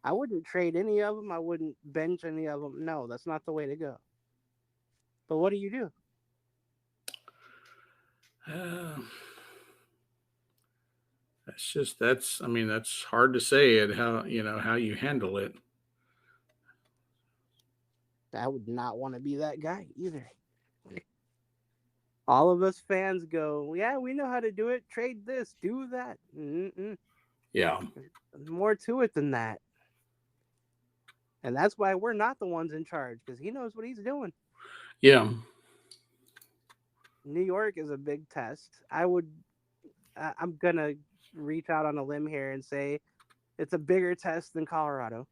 I wouldn't trade any of them. I wouldn't bench any of them. No, that's not the way to go. But what do you do? Uh, that's I mean that's hard to say it how how you handle it. I would not want to be that guy either. All of us fans go, yeah, we know how to do it. Trade this, do that. Mm-mm. Yeah. There's more to it than that. And that's why we're not the ones in charge because he knows what he's doing. Yeah. New York is a big test. I'm going to reach out on a limb here and say it's a bigger test than Colorado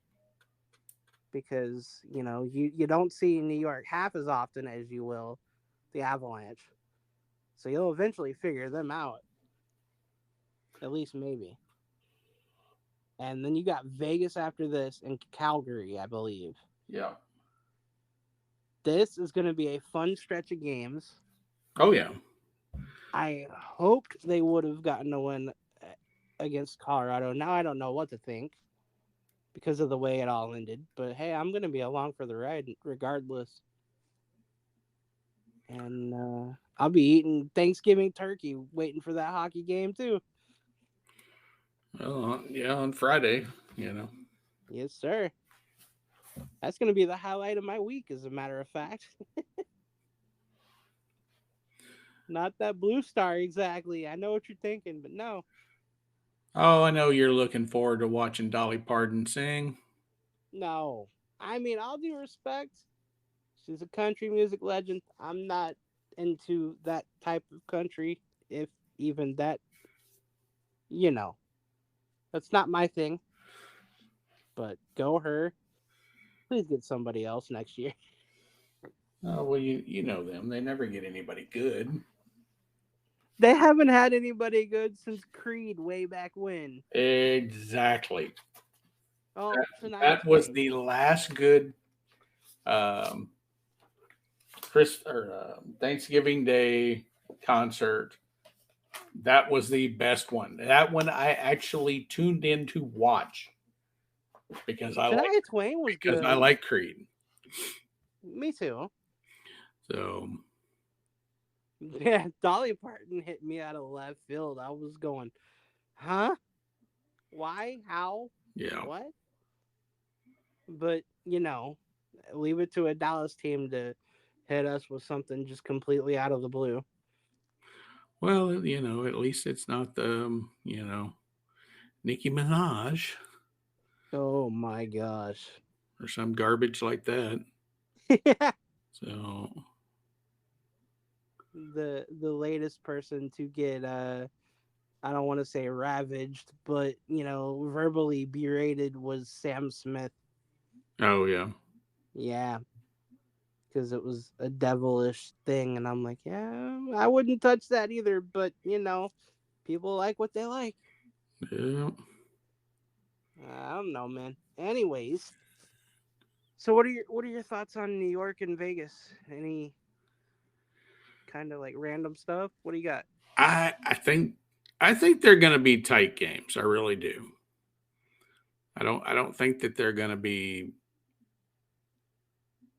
because, you don't see New York half as often as you will the Avalanche. So you'll eventually figure them out, at least maybe. And then you got Vegas after this and Calgary, I believe. Yeah. This is going to be a fun stretch of games. Oh yeah. I hoped they would have gotten a win against Colorado. Now I don't know what to think because of the way it all ended. But hey, I'm going to be along for the ride regardless. And I'll be eating Thanksgiving turkey, waiting for that hockey game too. Well, yeah, on Friday, you know. Yes, sir. That's going to be the highlight of my week, as a matter of fact. Not that blue star exactly. I know what you're thinking, but no, Oh, I know you're looking forward to watching Dolly Parton sing. no. I mean, all due respect, she's a country music legend. I'm not into that type of country, if even that, you know, that's not my thing. But go her. Please get somebody else next year. Oh well, you know them. They never get anybody good. They haven't had anybody good since Creed way back when. Exactly. Oh, Shania That was Twain. the last good um, Thanksgiving Day concert. That was the best one. That one I actually tuned in to watch because Shania Twain was I good. like Creed. Me too. So Yeah, Dolly Parton hit me out of left field. I was going, huh? Why? How? yeah. What? But, leave it to a Dallas team to hit us with something just completely out of the blue. Well, at least it's not the Nicki Minaj Oh my gosh. or some garbage like that. Yeah. So The latest person to get I don't want to say ravaged, but verbally berated was Sam Smith. oh yeah. Yeah, because it was a devilish thing, and I'm like, yeah, I wouldn't touch that either. But people like what they like. Yeah. I don't know, man. Anyways, so what are your thoughts on New York and Vegas? Any kind of like random stuff? What do you got? I think they're going to be tight games. I really do. I don't think that they're going to be.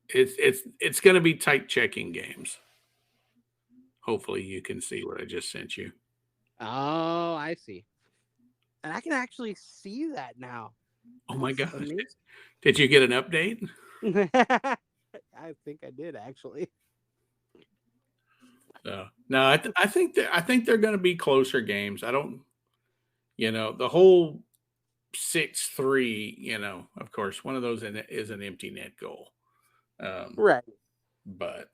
It's going to be tight checking games. Hopefully, you can see what I just sent you. Oh, I see. And I can actually see that now. Oh my That's gosh! amazing. Did you get an update? I think I did actually. No, I think they're going to be closer games. I don't. The whole 6-3. Of course, one of those is an empty net goal. Um, Right. but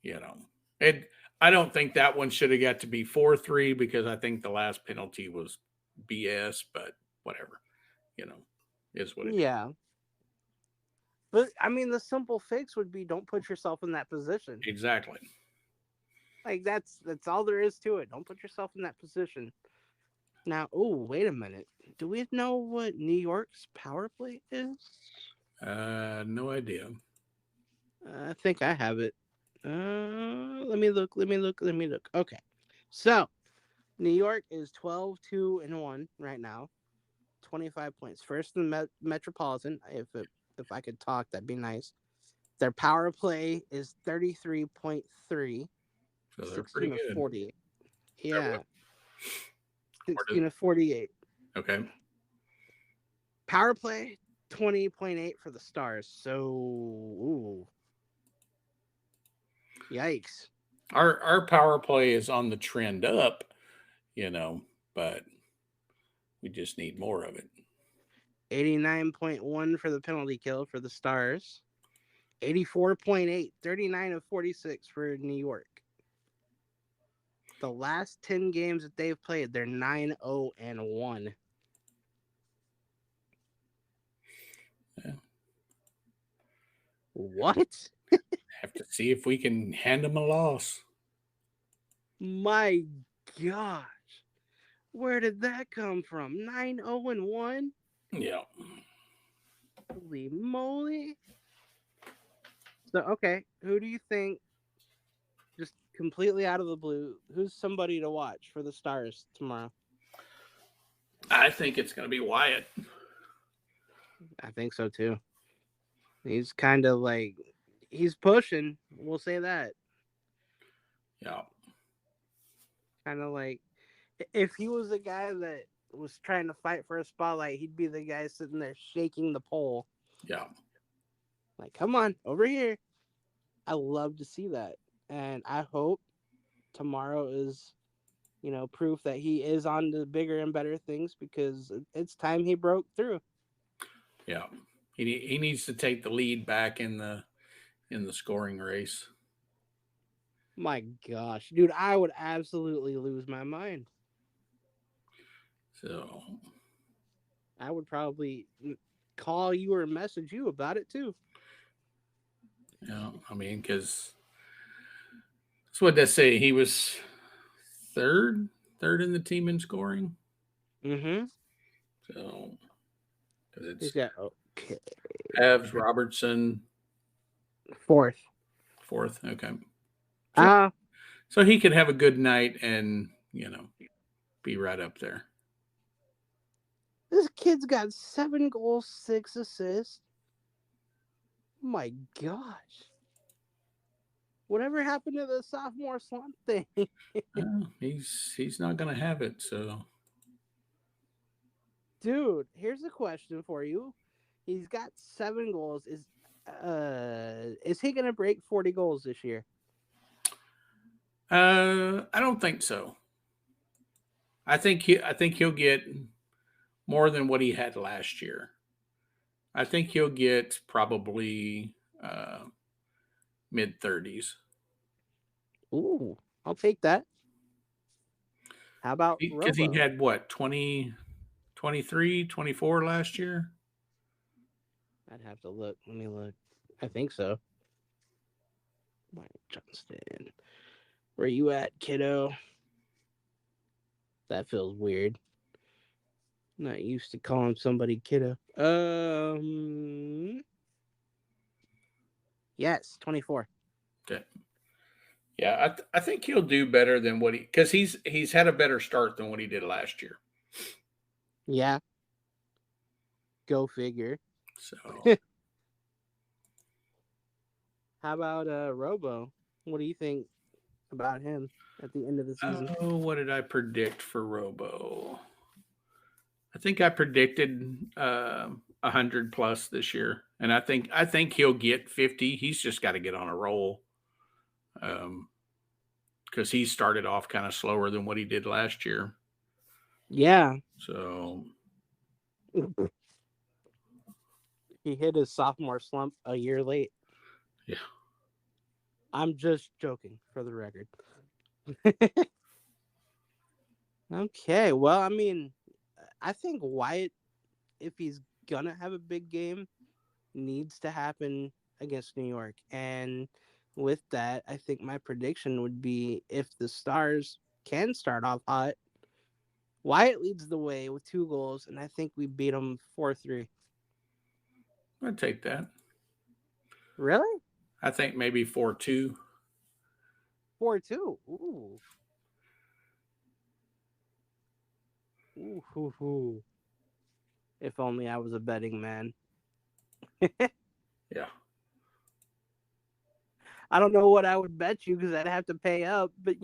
you know, it. I don't think that one should have got to be 4-3 because I think the last penalty was BS. But whatever, you know, is what it is. Yeah. But I mean the simple fix would be don't put yourself in that position. Exactly. Like that's all there is to it. Don't put yourself in that position. Now, oh, wait a minute. Do we know what New York's power play is? No idea. I think I have it. Let me look. Let me look. Let me look. Okay. So New York is 12-2-1 right now, 25 points. First in the Metropolitan. If I could talk, that'd be nice. Their power play is 33.3, So they're pretty 16 of good. 48. They're what? Yeah, What is, 16 of 48. okay. Power play 20.8 for the Stars. So, ooh, yikes. Our power play is on the trend up, but we just need more of it. 89.1 for the penalty kill for the Stars. 84.8, 39 of 46 for New York. The last 10 games that they've played, they're 9-0-1. Yeah. What? Have to see if we can hand them a loss. My gosh. Where did that come from? 9-0-1? Yeah. Holy moly. So, okay, who do you think, just completely out of the blue, who's somebody to watch for the Stars tomorrow? I think it's going to be Wyatt. I think so too. He's kind of like, he's pushing. We'll say that. Yeah. Kind of like, if he was a guy that was trying to fight for a spotlight, he'd be the guy sitting there shaking the pole. Yeah. Like, come on, over here. I love to see that. And I hope tomorrow is, proof that he is on to bigger and better things, because it's time he broke through. Yeah. He needs to take the lead back in the scoring race. My gosh, dude, I would absolutely lose my mind. So, I would probably call you or message you about it too. I mean, because that's what they say. He was third in the team in scoring. Mm-hmm. So, because He's it's got okay Evs, Robertson, fourth. fourth. Okay. So, Uh so he could have a good night and, be right up there. this kid's got 7 goals, 6 assists. My gosh. Whatever happened to the sophomore slump thing? Well, he's not going to have it. So, Dude, here's a question for you. He's got 7 goals. Is he gonna break 40 goals this year? I don't think so. I think he'll get more than what he had last year. I think he'll get probably mid 30s Ooh, I'll take that. How about because he Robo? had what 20, 23, 24 last year. I'd have to look. Let me look. I think so. Mike Johnston. Where you at, kiddo? That feels weird. Not used to calling somebody kiddo. Yes, 24. Okay. Yeah, I think he'll do better than what he because he's had a better start than what he did last year. Yeah, go figure. So How about Robo? What do you think about him at the end of the season? what did I predict for Robo? I think I predicted 100 plus this year, and I think he'll get 50. He's just got to get on a roll, because he started off kind of slower than what he did last year. Yeah, So he hit his sophomore slump a year late. yeah, I'm just joking, for the record. Okay, well, I mean, I think Wyatt, if he's gonna have a big game, needs to happen against New York. And with that, I think my prediction would be, if the Stars can start off hot, Wyatt leads the way with 2 goals, and I think we beat them 4-3. I'd take that. Really? I think maybe 4-2. 4-2. Ooh. Ooh, hoo, hoo. If only I was a betting man. Yeah. I don't know what I would bet you because I'd have to pay up, but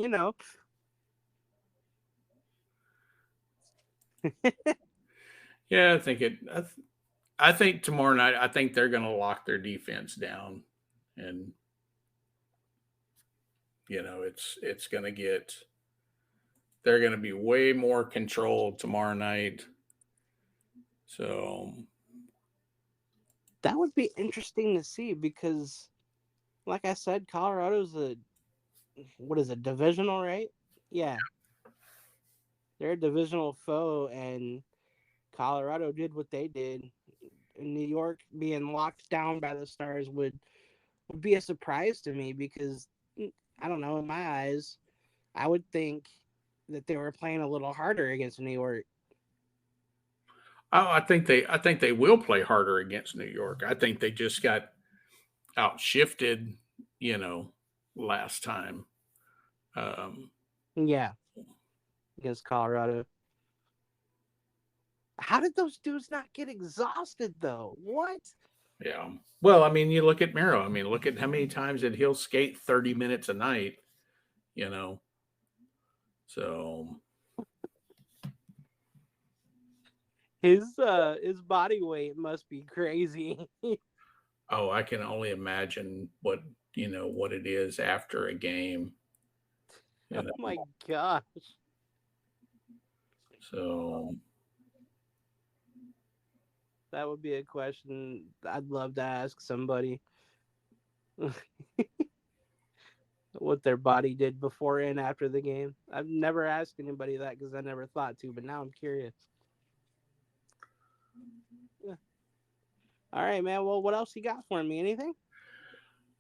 Yeah, I think tomorrow night, I think they're going to lock their defense down, and it's going to get. They're going to be way more controlled tomorrow night. So that would be interesting to see because, like I said, Colorado's what is it, divisional, right? Yeah, they're a divisional foe, and Colorado did what they did. New York being locked down by the Stars would be a surprise to me because I don't know, in my eyes, I would think that they were playing a little harder against New York. I think they will play harder against New York. I think they just got outshifted, you know, last time. Um, Yeah, against Colorado. How did those dudes not get exhausted though? What? yeah. Well, I mean, you look at Miro. I mean, look at how many times that he'll skate 30 minutes a night. You know, so His body weight must be crazy. oh, I can only imagine what it is after a game. Oh You know, my gosh. so That would be a question I'd love to ask somebody what their body did before and after the game. I've never asked anybody that because I never thought to, but now I'm curious. Yeah. All right, man. Well, what else you got for me? Anything?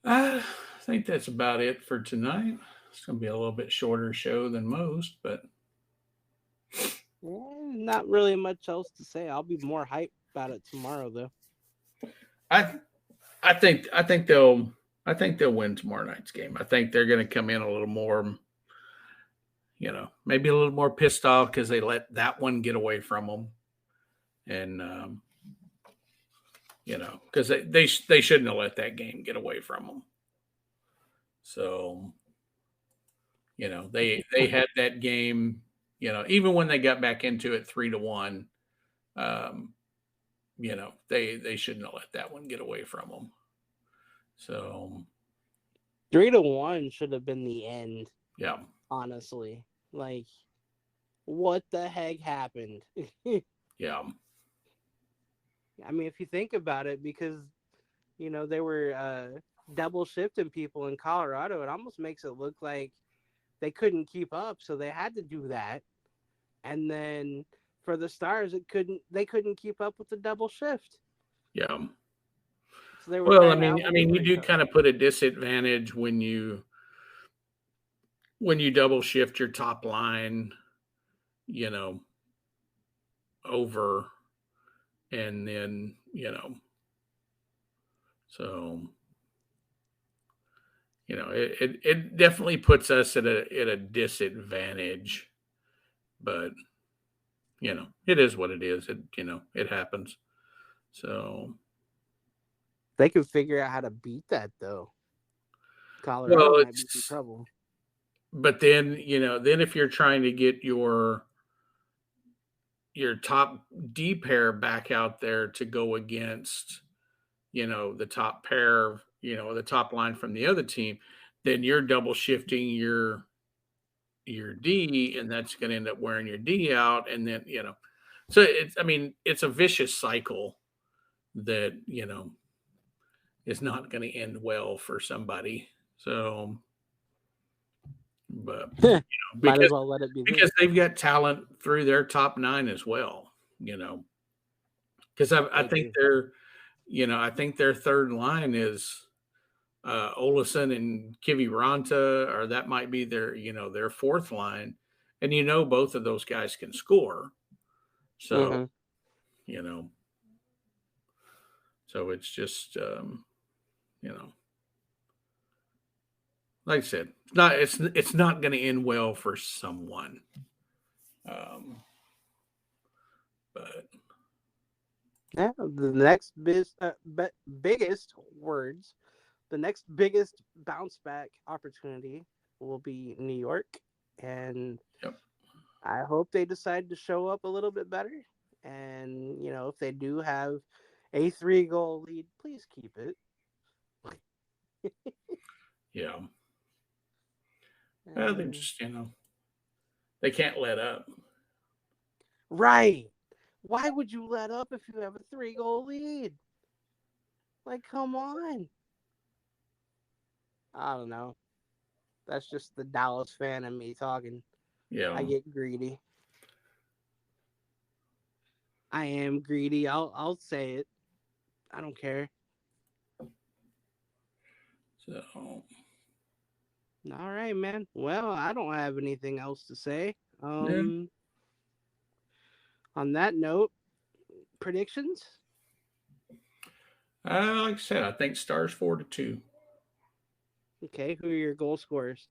I think that's about it for tonight. It's going to be a little bit shorter show than most, but Not really much else to say. I'll be more hyped about it tomorrow, though. I I think they'll win tomorrow night's game. I think they're going to come in a little more, maybe a little more pissed off because they let that one get away from them, and because they shouldn't have let that game get away from them. So they had that game. Even when they got back into it 3-1, um, they shouldn't have let that one get away from them. So 3-1 should have been the end, yeah, honestly. Like, what the heck happened? yeah, I mean, if you think about it, because they were double shifting people in Colorado, it almost makes it look like they couldn't keep up, so they had to do that. And then for the Stars, they couldn't keep up with the double shift, yeah. so they were Well, I trying to mean, I mean, outmaneuver you each do kind other. of put a disadvantage when you double shift your top line, you know, over, and then so it definitely puts us at a disadvantage, but it is what it is. It happens. So They could figure out how to beat that though. well, Colorado might be in it's trouble. but then if you're trying to get your top D pair back out there to go against, the top pair, the top line from the other team, then you're double shifting your D, and that's going to end up wearing your D out, and then so it's a vicious cycle that is not going to end well for somebody. So, but Might as because well let it be because this. they've got talent through their top nine as well, because I They think do. their third line is Olison and Kiviranta, or that might be their fourth line, and both of those guys can score. So Hmm. you know, so it's just you know, like I said, it's not going to end well for someone. Um, But Yeah, the next biggest words, the next biggest bounce back opportunity will be New York, and yep, I hope they decide to show up a little bit better. And if they do have a 3 goal lead, please keep it. yeah. Well, they And just they can't let up. right, why would you let up if you have a 3 goal lead? Like, come on. I don't know. That's just the Dallas fan in me talking. I Yeah. get greedy. I am greedy. I'll say it. I don't care. So All right, man. Well, I don't have anything else to say. yeah. On that note, predictions. Like I said, I think Stars 4-2. Okay, who are your goal scorers?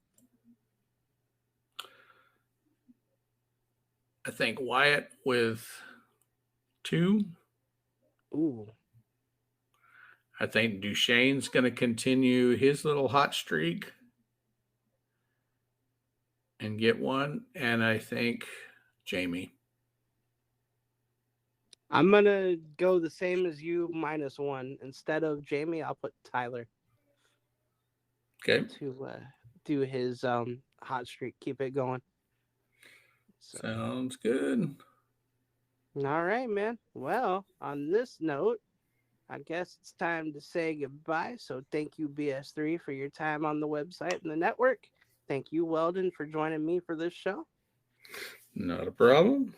I think Wyatt with 2. Ooh, I think Duchesne's going to continue his little hot streak and get 1. And I think Jamie. I'm gonna go the same as you, -1. Instead of Jamie, I'll put Tyler Okay. to do his hot streak, keep it going. So, Sounds good. all right, man. Well, on this note, I guess it's time to say goodbye. So, thank you, BS3, for your time on the website and the network. Thank you, Weldon, for joining me for this show. Not a problem.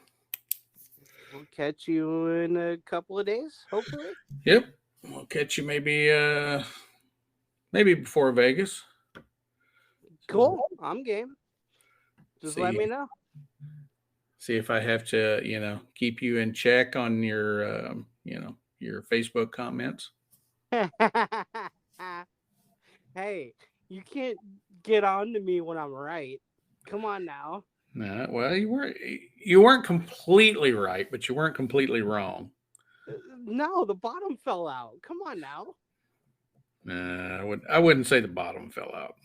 We'll catch you in a couple of days, hopefully. Yep. We'll catch you maybe before Vegas. So Cool. I'm game. Just let see me know. see if I have to, keep you in check on your Facebook comments. Hey, you can't get on to me when I'm right. Come on now. No, well, you weren't completely right, but you weren't completely wrong. No, the bottom fell out. Come on now. I wouldn't say the bottom fell out.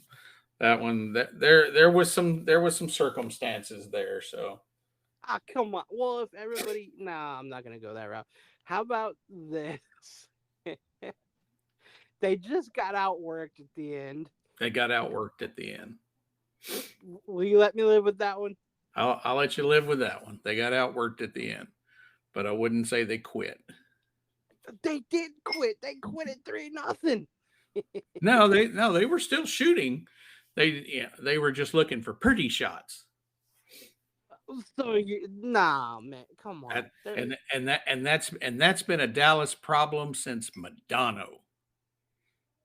That one that there was some circumstances there. So Ah, come on. Well, if everybody, nah, I'm not gonna go that route. How about this? They just got outworked at the end. they got outworked at the end. Will you let me live with that one? I'll let you live with that one. They got outworked at the end, but I wouldn't say they quit. They did quit. They quit at 3-0. No, they were still shooting. They were just looking for pretty shots. So nah, man, come on. At, and that's been a Dallas problem since Madonna.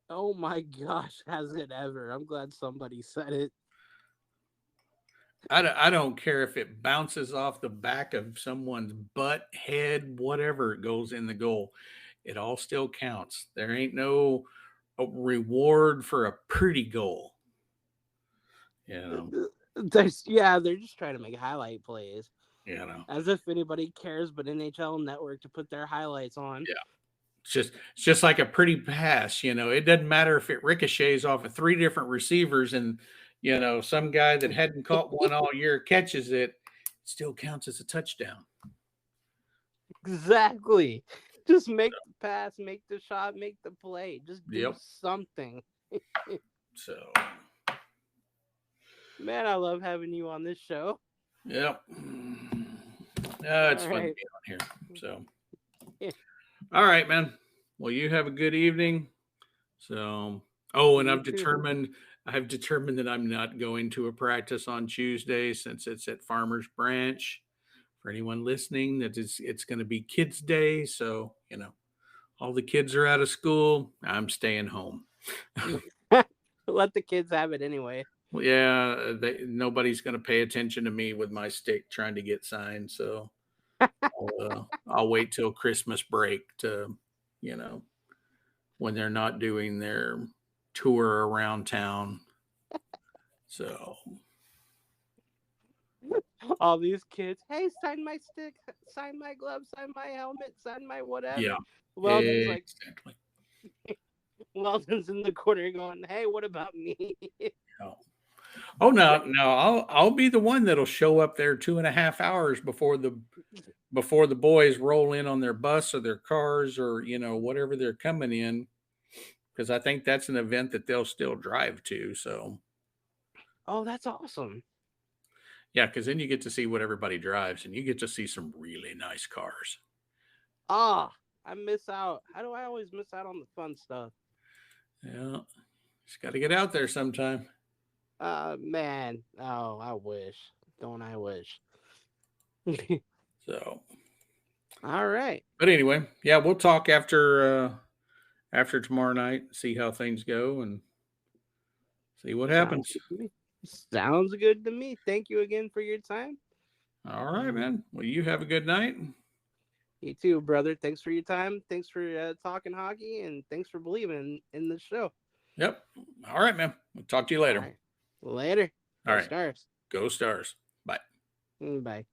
Oh my gosh, has it ever? I'm glad somebody said it. I don't care if it bounces off the back of someone's butt, head, whatever it goes in the goal. It all still counts. There ain't no reward for a pretty goal. You know, They're just trying to make highlight plays. you know. As if anybody cares but NHL Network to put their highlights on. Yeah. It's just like a pretty pass. It doesn't matter if it ricochets off of 3 different receivers and some guy that hadn't caught one all year catches it, it still counts as a touchdown. Exactly. Just make the pass, make the shot, make the play. Just do Yep. something. So Man, I love having you on this show. yep. It's All fun to right. be on here. So all right, man. Well, you have a good evening. So and You too. I've determined that I'm not going to a practice on Tuesday since it's at Farmers Branch. For anyone listening, it's going to be Kids Day, so all the kids are out of school. I'm staying home. Let the kids have it anyway. Well, yeah, nobody's going to pay attention to me with my stick trying to get signed, so I'll wait till Christmas break to, when they're not doing their tour around town. So All these kids, hey, sign my stick, sign my glove, sign my helmet, sign my whatever. Yeah, Weldon's like, exactly. Weldon's in the corner going, hey, what about me? Oh, oh no, no, I'll be the one that'll show up there 2.5 hours before the boys roll in on their bus or their cars or whatever they're coming in, because I think that's an event that they'll still drive to. So Oh, that's awesome. yeah, because then you get to see what everybody drives, and you get to see some really nice cars. Ah, I miss out. How do I always miss out on the fun stuff? Yeah, just got to get out there sometime. Man. Oh, I wish. Don't I wish? So, All right. but anyway, yeah, we'll talk after tomorrow night, see how things go, and see what Sounds happens. good to me. Sounds good to me. Thank you again for your time. All right, And man. Well, you have a good night. you too, brother. Thanks for your time. Thanks for talking hockey, and thanks for believing in the show. Yep. All right, man. We'll talk to you All later. right. Later. All Go right. Stars. Go Stars. Bye. Bye.